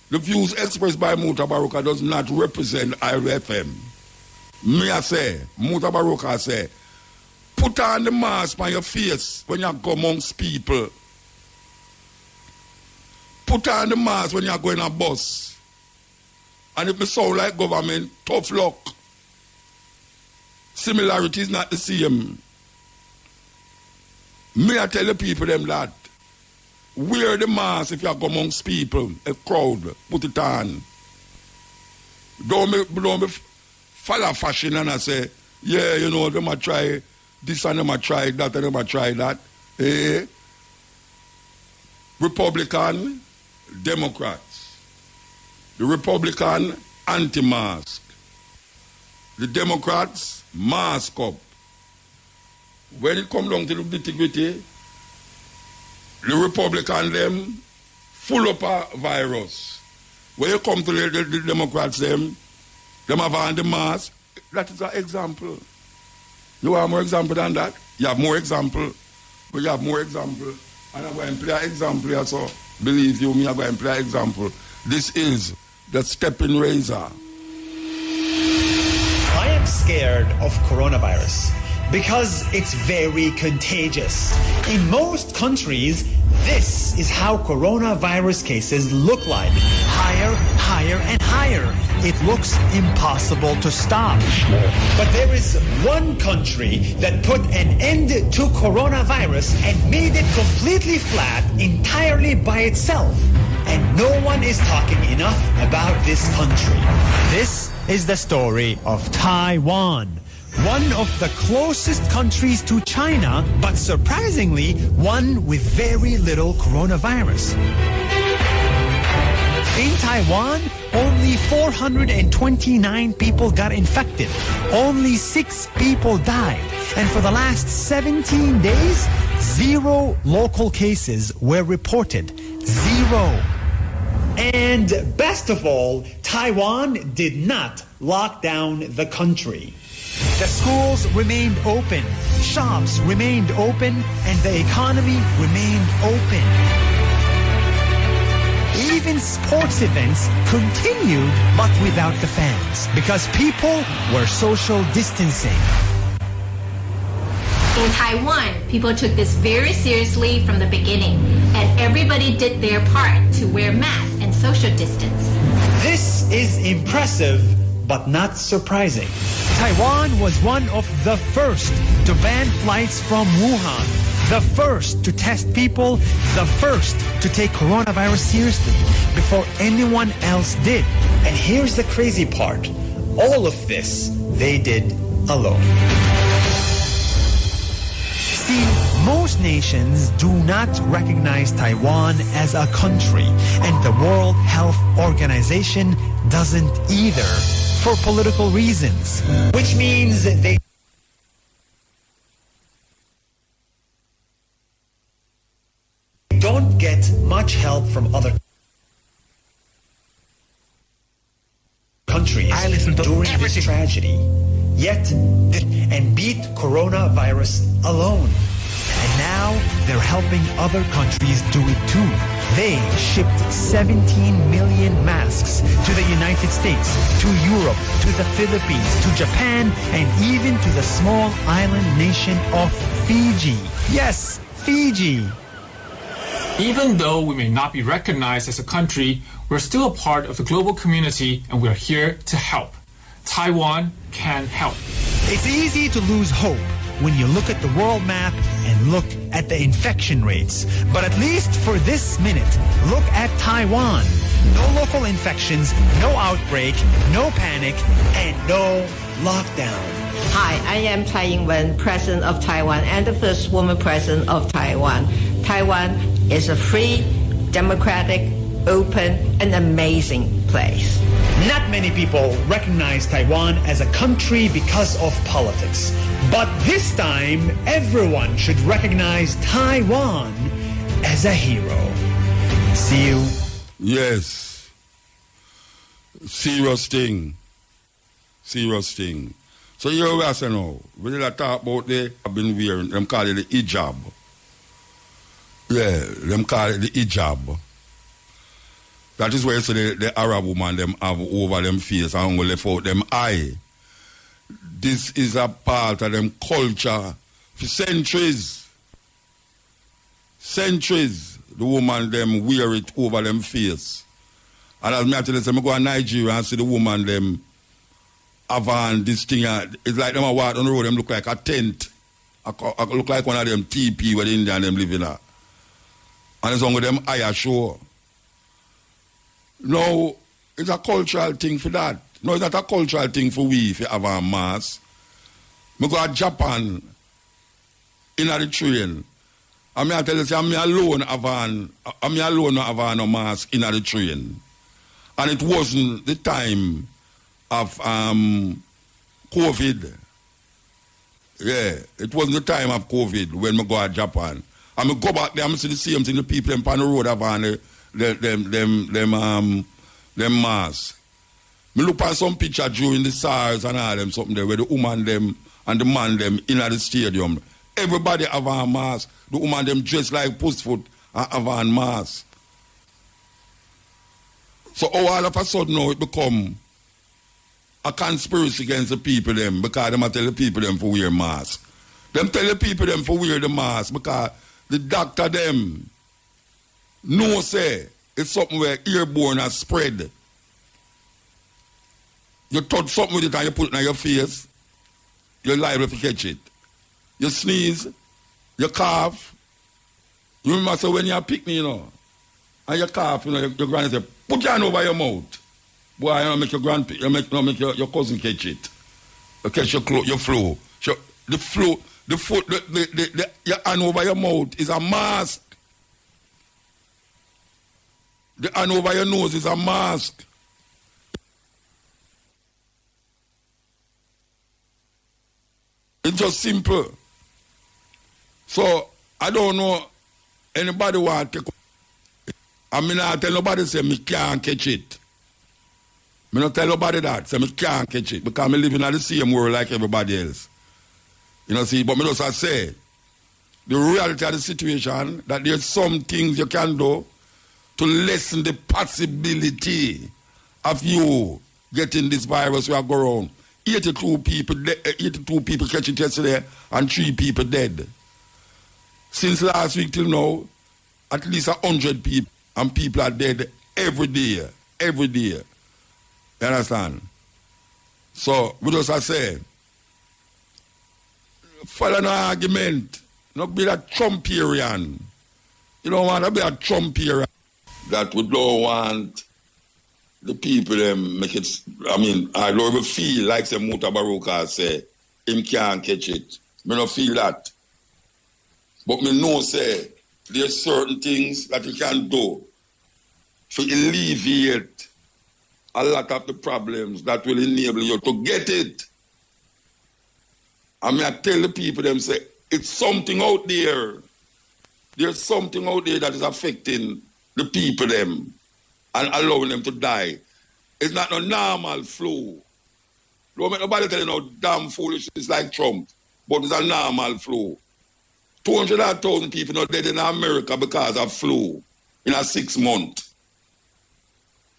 The views expressed by Mutabaruka does not represent IFM. Me I say, Mutabaruka say, put on the mask on your face when you go amongst people. Put on the mask when you go in a bus. And if it sound like government, tough luck. Similarity is not the same. Me I tell the people them that. Wear the mask if you go amongst people, a crowd, put it on. Don't be follow fashion and I say, yeah, you know, them a try this and them a try that and them a try that. Eh? Republican, Democrats. The Republican, anti-mask. The Democrats, mask up. When it comes down to the nitty-gritty, the Republican them full up a virus. When you come to the Democrats them have on the mask. That is an example. You want more example than that? You have more example. But you have more example. And I'm going to play an example here, so believe you me, I'm going to play an example. This is the stepping razor. I am scared of coronavirus because it's very contagious. In most countries, this is how coronavirus cases look like. Higher, higher, and higher. It looks impossible to stop. But there is one country that put an end to coronavirus and made it completely flat entirely by itself. And no one is talking enough about this country. This is the story of Taiwan. One of the closest countries to China, but surprisingly, one with very little coronavirus. In Taiwan, only 429 people got infected. Only 6 people died. And for the last 17 days, 0 local cases were reported. 0. And best of all, Taiwan did not lock down the country. The schools remained open, shops remained open, and the economy remained open. Even sports events continued, but without the fans, because people were social distancing. In Taiwan, people took this very seriously from the beginning, and everybody did their part to wear masks and social distance. This is impressive, but not surprising. Taiwan was one of the first to ban flights from Wuhan, the first to test people, the first to take coronavirus seriously before anyone else did. And here's the crazy part. All of this they did alone. See, most nations do not recognize Taiwan as a country, and the World Health Organization doesn't either, for political reasons. Which means they don't get much help from other countries during this tragedy. Yet, and beat coronavirus alone. And now they're helping other countries do it too. They shipped 17 million masks to the United States, to Europe, to the Philippines, to Japan, and even to the small island nation of Fiji. Yes, Fiji. Even though we may not be recognized as a country, we're still a part of the global community and we're here to help. Taiwan can help. It's easy to lose hope when you look at the world map and look at the infection rates. But at least for this minute, look at Taiwan. No local infections, no outbreak, no panic, and no lockdown. Hi, I am Tsai Ing-wen, President of Taiwan and the first woman President of Taiwan. Taiwan is a free, democratic, open, and amazing place. Not many people recognize Taiwan as a country because of politics. But this time, everyone should recognize Taiwan as a hero. See you. Yes. Serious thing. Serious thing. So here we are saying now, we did talk about I've been wearing, them call it the hijab. Yeah, them call it the hijab. That is where you say the Arab woman them have over them face and only left out them eye. This is a part of them culture for centuries. Centuries, the woman them wear it over them face. And as me I tell you, I go to Nigeria and see the woman them have on this thing. It's like them walk on the road, them look like a tent. I look like one of them TP where the Indian them living at. And it's only them eye show. No, it's a cultural thing for that. No, it's not a cultural thing for we if you have a mask. I go to Japan in the train. And I tell you, I'm alone have a mask in the train. And it wasn't the time of COVID. Yeah, it wasn't the time of COVID when I go to Japan. And I go back there, I see the same thing, the people on the road have on them masks. I look at some picture during the SARS and all them something there where the woman them and the man them in the stadium. Everybody have a mask. The woman them dressed like Pussfoot and have a mask. So all of a sudden now it become a conspiracy against the people them because them tell the people them for wear masks. Them tell the people them for wear the mask because the doctor them no say it's something where airborne has spread. You touch something with it and you put it on your face, you're liable to catch it. You sneeze, you cough. You remember so when you're picking, you know, and you cough, you know, your granny say, put your hand over your mouth. Boy, you know, make your your cousin catch it. You catch your flu. Your hand over your mouth is a mask. The hand over your nose is a mask. It's just simple. So, I don't know anybody want to take. I mean, I tell nobody say me can't catch it. I don't tell nobody that. Say me can't catch it because I live in the same world like everybody else. You know, see, but I just say the reality of the situation that there's some things you can do to lessen the possibility of you getting this virus we are going around. 82 people catch it yesterday and 3 people dead. Since last week till now, at least 100 people and people are dead every day. Every day. You understand? So, we just say, follow no argument. Not be a Trumperian. You don't want to be a Trumperian. That we don't want the people make it. I mean, I don't even feel like the Mutabaruka say him can't catch it. I don't feel that. But me know say there's certain things that you can do to alleviate a lot of the problems that will enable you to get it. I mean, I tell the people them say it's something out there. There's something out there that is affecting the people them and allowing them to die. It's not no normal flu. Don't make nobody tell you no damn foolish. It's like Trump, but it's a normal flu. 200,000 people not dead in America because of flu in a 6 month.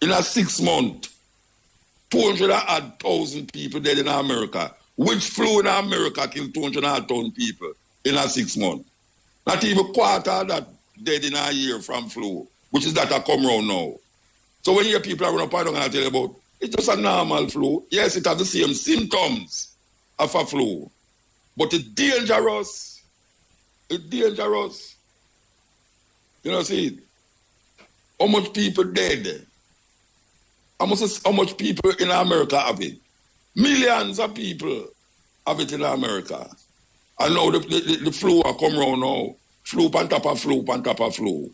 In a 6 month, 200,000 people dead in America. Which flu in America killed 200,000 people in a 6 month? Not even quarter of that dead in a year from flu, which is that I come around now. So when you hear people are running up and down and tell you about, it's just a normal flu. Yes, it has the same symptoms of a flu. But it's dangerous. It's dangerous. You know, see, how much people dead? How much people in America have it? Millions of people have it in America. And now the flu are come around now. Flu on top of flu on top of flu.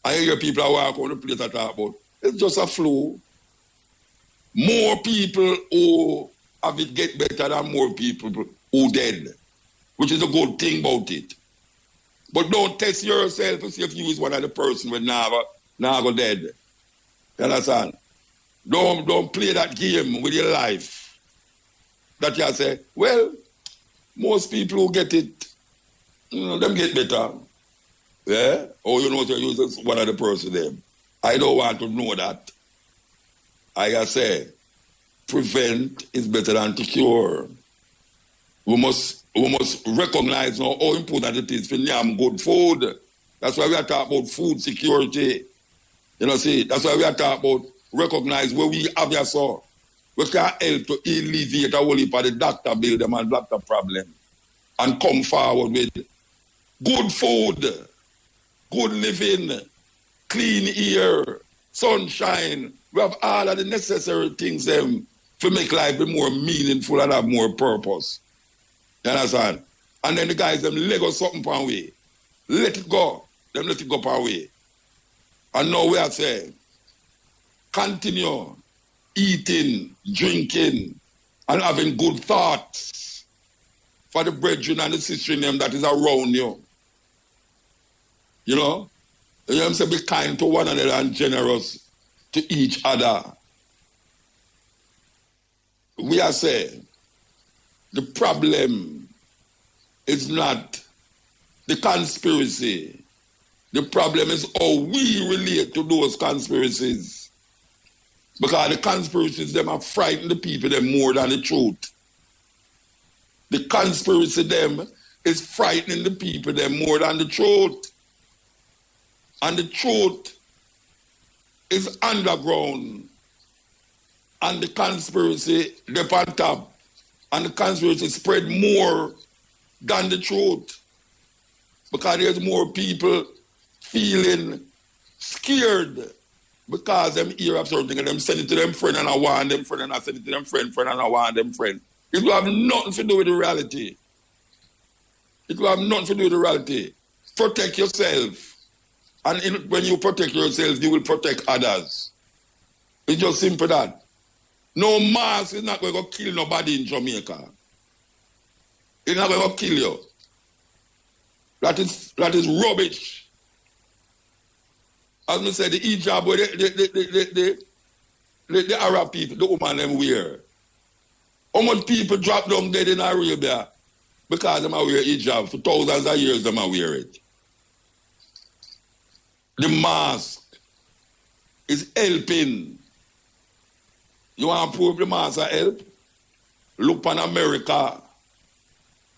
I hear people walk on the place that talk about. It's just a flu. More people who have it get better than more people who dead, which is a good thing about it. But don't test yourself to see if you is one of the person when never go dead. You understand? Don't play that game with your life. That you say, well, most people who get it, them get better. Yeah? Or you know, you is one of the person them. I don't want to know that. I say, prevent is better than to cure. We must recognize now how important it is for them good food. That's why we are talking about food security. You know, see, that's why we are talking about recognize where we have your soul. We can help to alleviate a whole heap of the doctor bill them and doctor problem. And come forward with good food, good living, clean air, sunshine. We have all of the necessary things to make life be more meaningful and have more purpose. You understand? And then the guys, them let go something per way. Let it go. Them let it go per way. And now we are saying, continue eating, drinking, and having good thoughts for the brethren and the sister in them that is around you. You know? You know what I'm saying? Be kind to one another and generous to each other. We are saying, the problem is not the conspiracy. The problem is how we relate to those conspiracies. Because the conspiracies, them are frighten the people them more than the truth. The conspiracy, them, is frightening the people them more than the truth. And the truth is underground. And the conspiracy, they're on top. And the conspiracy spread more than the truth. Because there's more people feeling scared because them hear of something and them send it to them friend and I want them friend and I send it to them friend and I want them friend. It will have nothing to do with the reality. It will have nothing to do with the reality. Protect yourself. And when you protect yourself, you will protect others. It's just simple that. No mask is not going to kill nobody in Jamaica. It's not going to kill you. That is rubbish. As I said, the hijab, the Arab people, the woman them wear. How much people drop down dead in Arabia because them are wear hijab for thousands of years them are wear it. The mask is helping. You want to prove the mask help? Look on America.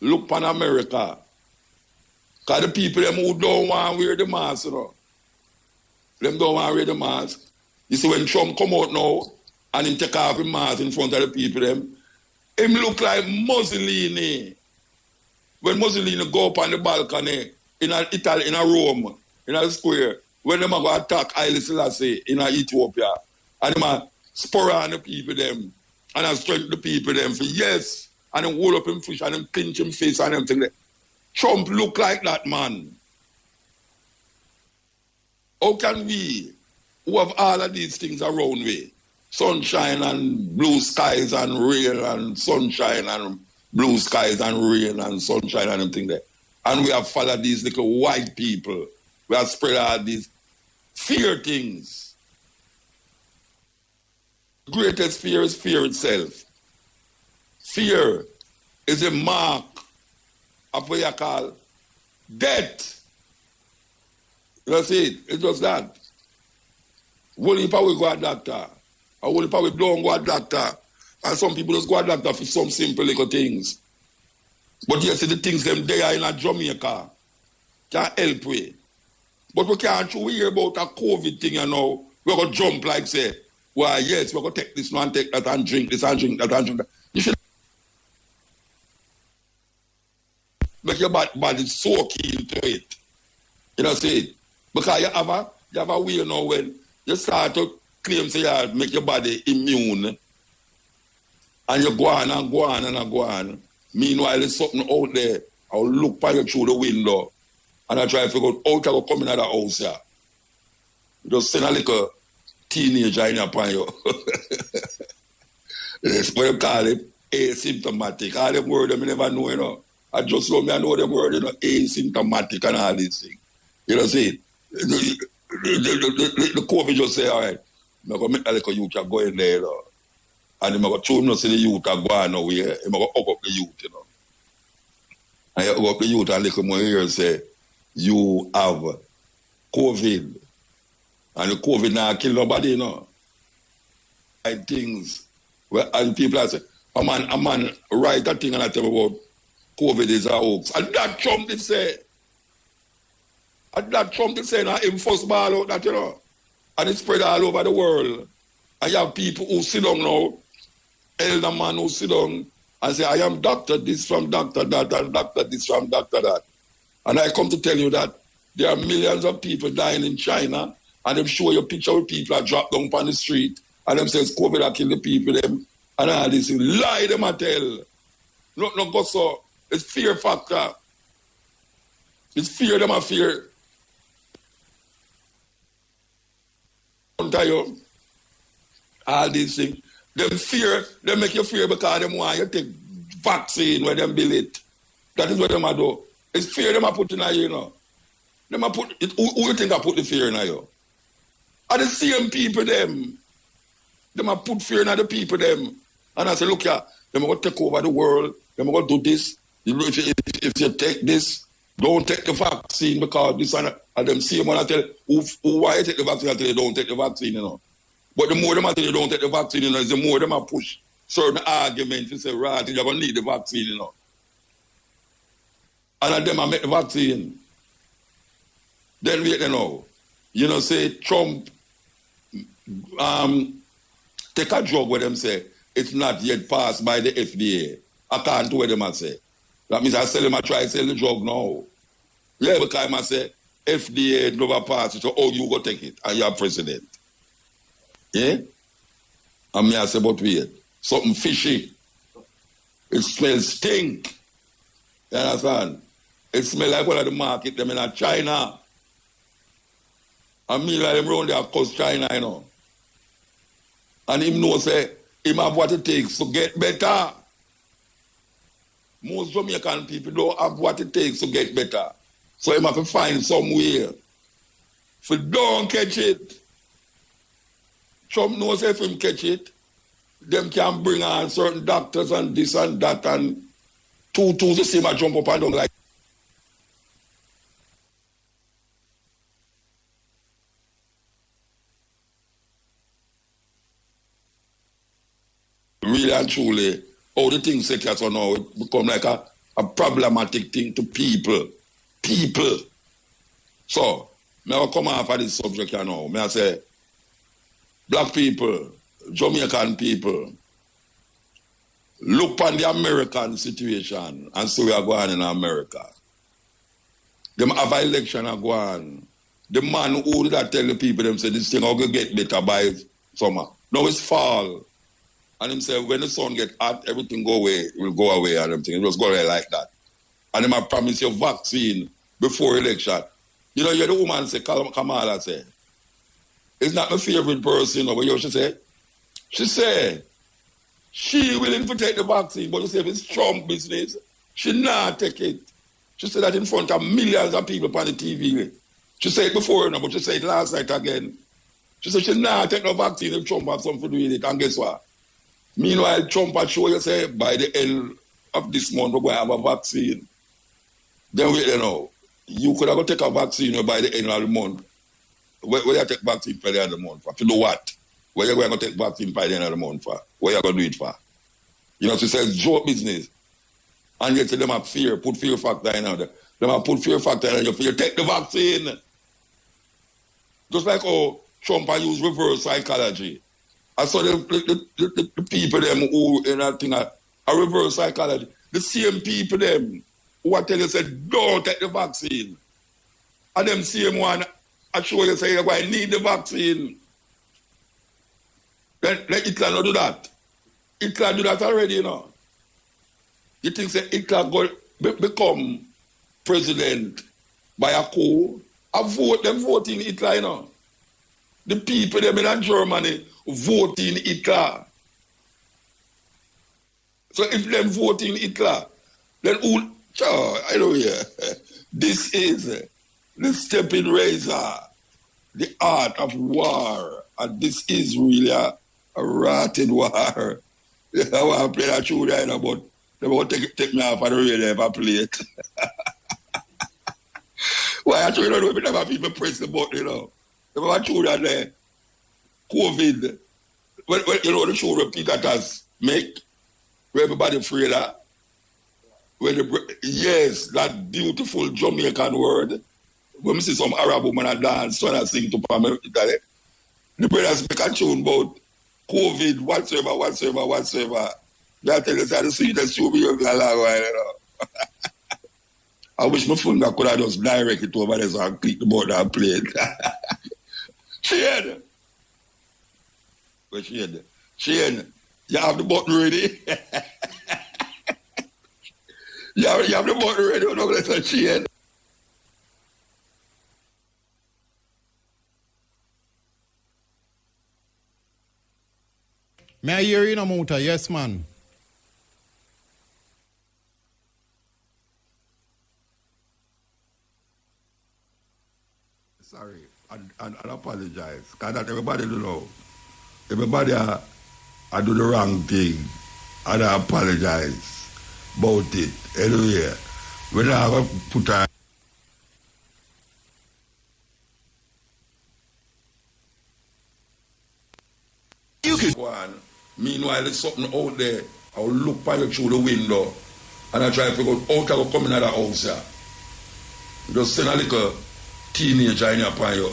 Look on America. Because the people them who don't want to wear the mask, you know, them don't want to wear the mask. You see, when Trump come out now and he take off the mask in front of the people, him look like Mussolini. When Mussolini go up on the balcony in Italy, in a Rome, in a square, when them go attack Haile Selassie in Ethiopia, and them spur on the people them, and strengthen the people them for yes, and then hold up him fish and then pinch him face and them thing like. Trump look like that man. How can we, who have all of these things around we, sunshine and blue skies and rain and sunshine and blue skies and rain and sunshine and everything there, and we have followed these little white people, we have spread all these fear things. Greatest fear is fear itself. Fear is a mark of what you call death. You see it? It's just that. Only if we go to doctor, or only if we don't go to doctor, and some people just go to doctor for some simple little things. But you see the things them there in Jamaica can help we. But we can't hear about a COVID thing, you know. We're going to jump like say, well, yes, we're going to take this one, take that, and drink this, and drink that, and drink that. You should make your body so keen to it. You know, see it? Because you have a way now when you start to claim say you make your body immune, and you go on and go on and go on. Meanwhile, there's something out there. I'll look by you through the window, and I try to figure out how to come in the house here. Just send a little teenager in upon you. That's what you call it, asymptomatic. All them words I never know, you know. I just love me, I know them words, you know, asymptomatic and all these things. You know, see, the COVID just say, all right, I'm going to make a little youth go in there, you know. And I'm going to show them, see the youth go on nowhere. I'm going to hug up the youth, you know. And you hug up the youth and little more here and say, you have COVID. And the COVID now kill nobody, you know. And things, well, and people are saying, a man write a thing and I tell about COVID is a hoax. And that Trump did say. And that Trump did say, now him first ball out that, you know. And it spread all over the world. And you have people who sit down now, elder man who sit down and say, I am doctor this from doctor that, and doctor this from doctor that. And I come to tell you that there are millions of people dying in China, and them show you a picture of people that drop down on the street, and them says COVID that kill the people, them, and all this. Lie them I tell. No go so. It's fear factor. It's fear them I fear. Don't tell you. All these things. Them fear, they make you fear because them want you take vaccine when them build it. That is what them do. It's fear them I put in you, you know. Them I put it, who you think I put the fear in you? Are the same people them. Them I put fear in the people them. And I say, look here, them are going to take over the world. Them are going to do this. If you take this, don't take the vaccine because this and them same one I tell why you take the vaccine, I tell you don't take the vaccine, you know. But the more them I tell you don't take the vaccine, you know, is the more them I push certain arguments to say, right, you're going to need the vaccine, you know. And them I make the vaccine. Then wait, you know. You know, say Trump take a drug where them say it's not yet passed by the FDA. I can't do what them I say. That means I sell them, I try to sell the drug now. Yeah, because I say FDA never pass it, so you go take it, and you're president. Yeah? And me I say, but wait, something fishy. It smells stink. You understand? It smells like one of the market them in China. And me like them around there cause China, you know. And him know say, him have what it takes to get better. Most Jamaican people don't have what it takes to get better. So him have to find some way. If he don't catch it, Trump knows if him catch it, them can bring on certain doctors and this and that and two the same and jump up and down like really and truly, all the things say so now it become like a problematic thing to people. People. So, may I come off of this subject here now. May I say, black people, Jamaican people, look on the American situation and see we are going in America. Them have an election are going. The man who did that tell the people, them say this thing will get better by summer. Now it's fall. And him say, when the sun get hot, everything go away, it will go away and everything. It just go away like that. And him I promise you vaccine before election. You know, you're the woman say, Kamala say, it's not my favorite person, but you know, she say, she willing to take the vaccine, but you say if it's Trump business, she not take it. She said that in front of millions of people on the TV. She said it before, but she said it last night again. She said she not take no vaccine if Trump have something to do with it. And guess what? Meanwhile, Trump had show you say by the end of this month we're going to have a vaccine. Then wait, you know, you could have to take a vaccine by the end of the month. Where you take vaccine by the end of the month for? To do what? Where you going to take vaccine by the end of the month for? Where you going to do it for? You know, she says joke business. And yet them have fear, put fear factor in there. Them have put fear factor in your fear. Take the vaccine. Just like how Trump use reverse psychology. I saw the people them who in that thing are reverse psychology. The same people them who I tell you say don't take the vaccine. And them same one I show you say you're going to need the vaccine. Then Hitler not do that. Hitler do that already, you know. You think say Hitler go become president by a coup? I vote them voting Hitler, you know. The people them in Germany voting Hitler. So if them voting Hitler, then who? I know yeah. This is the stepping razor, the art of war, and this is really a rotted war. I want to play that tune right now, but they won't take me off of the radio if I play it. Why I don't know if never people press the button, you know. They want to tune that there. COVID. When you know the show that Peter has make, where everybody afraid of. Yes, that beautiful Jamaican word. When we see some Arab woman a dance, so I sing to Pamela, the brothers make a tune about COVID, whatsoever. They tell us how to see the show me a long while, you know. I wish my phone could have just direct it over there so I click the button and play it. Shane! But Shane, you have the button ready? You have the button ready, don't let her Shane. May I hear you, Muta? Yes, man. Sorry, and apologize. Because that everybody do know. Everybody I do the wrong thing. And I apologize about it. Anyway, when I have to put a one, meanwhile there's something out there. I'll look by you through the window and I try to figure out how to come in the house here. Just send a little teenager in your pan you.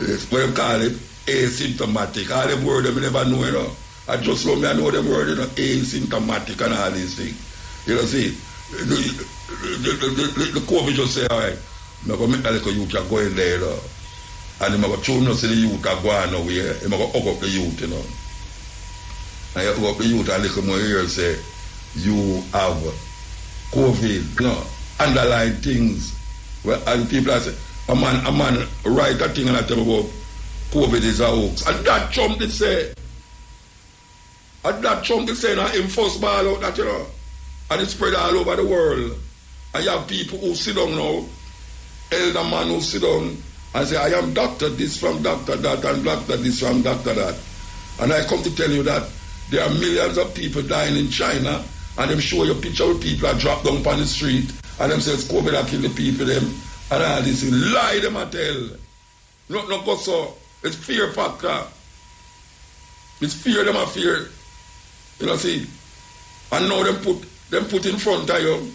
Yes, what they call it, asymptomatic. All them words I never know, you know. I just love me, I know them words, you know, asymptomatic and all these things. You know, see, the COVID just say, all right, I'm going to make a little youth go in there, you know. And I'm going to tune us to the youth are going nowhere. I'm going to hug up the youth, you know. And you hug up the youth and little more here say, you have COVID, you know, underlying things. Well, and people are saying, a man write a thing and I tell about COVID is a hoax. And that Trump did say, now him first ball out that, you know. And it spread all over the world. And you have people who sit down now, elder man who sit down and say, I am doctor this from doctor that and doctor this from doctor that. And I come to tell you that there are millions of people dying in China and them show you a picture of people that drop down on the street and them say it's COVID that kill the people them and all this lie them I tell. No go so. It's fear factor. It's fear them a fear. You know see. And now them put in front of you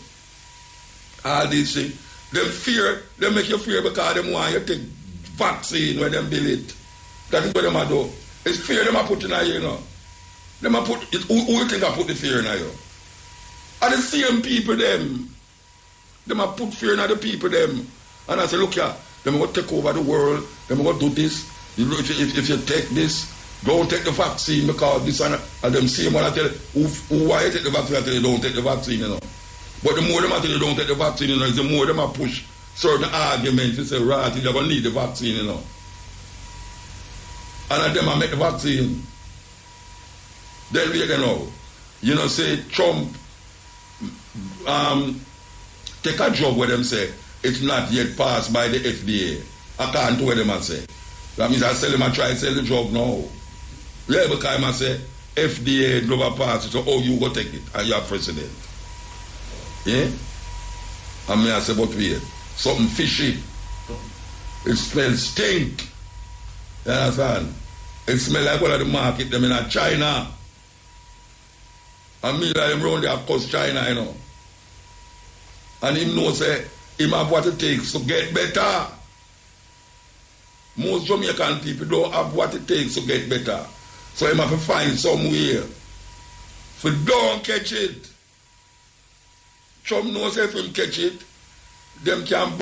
all these things. Them fear, they make you fear because them want you to take vaccine when them build it. That is what them do. It's fear them a put in you, you know. Them a put it, who you think I put the fear in you? And the same people them a put fear in the people them. And I say, look here, them going to take over the world, them going to do this. If you take this, don't take the vaccine because this and them same one I tell you, who why you take the vaccine, I tell you don't take the vaccine, you know. But the more them I tell you don't take the vaccine, you know, is the more them I push certain arguments to say, right, you're going to need the vaccine, you know. And them I make the vaccine. Then we you know, say Trump take a drug where them say it's not yet passed by the FDA. I can't do what them I say. That means I sell them, I try to sell the drug now. Yeah, because I say FDA never pass it, so you go take it and you're president. Yeah? And me I say, but wait, something fishy. It smells stink. You understand? It smells like one of the market them in China. And me like them round there cause China, you know. And him know say him have what it takes to get better. Most Jamaican people don't have what it takes to get better. So him have to find some way. If you don't catch it, Trump knows if him catch it, them can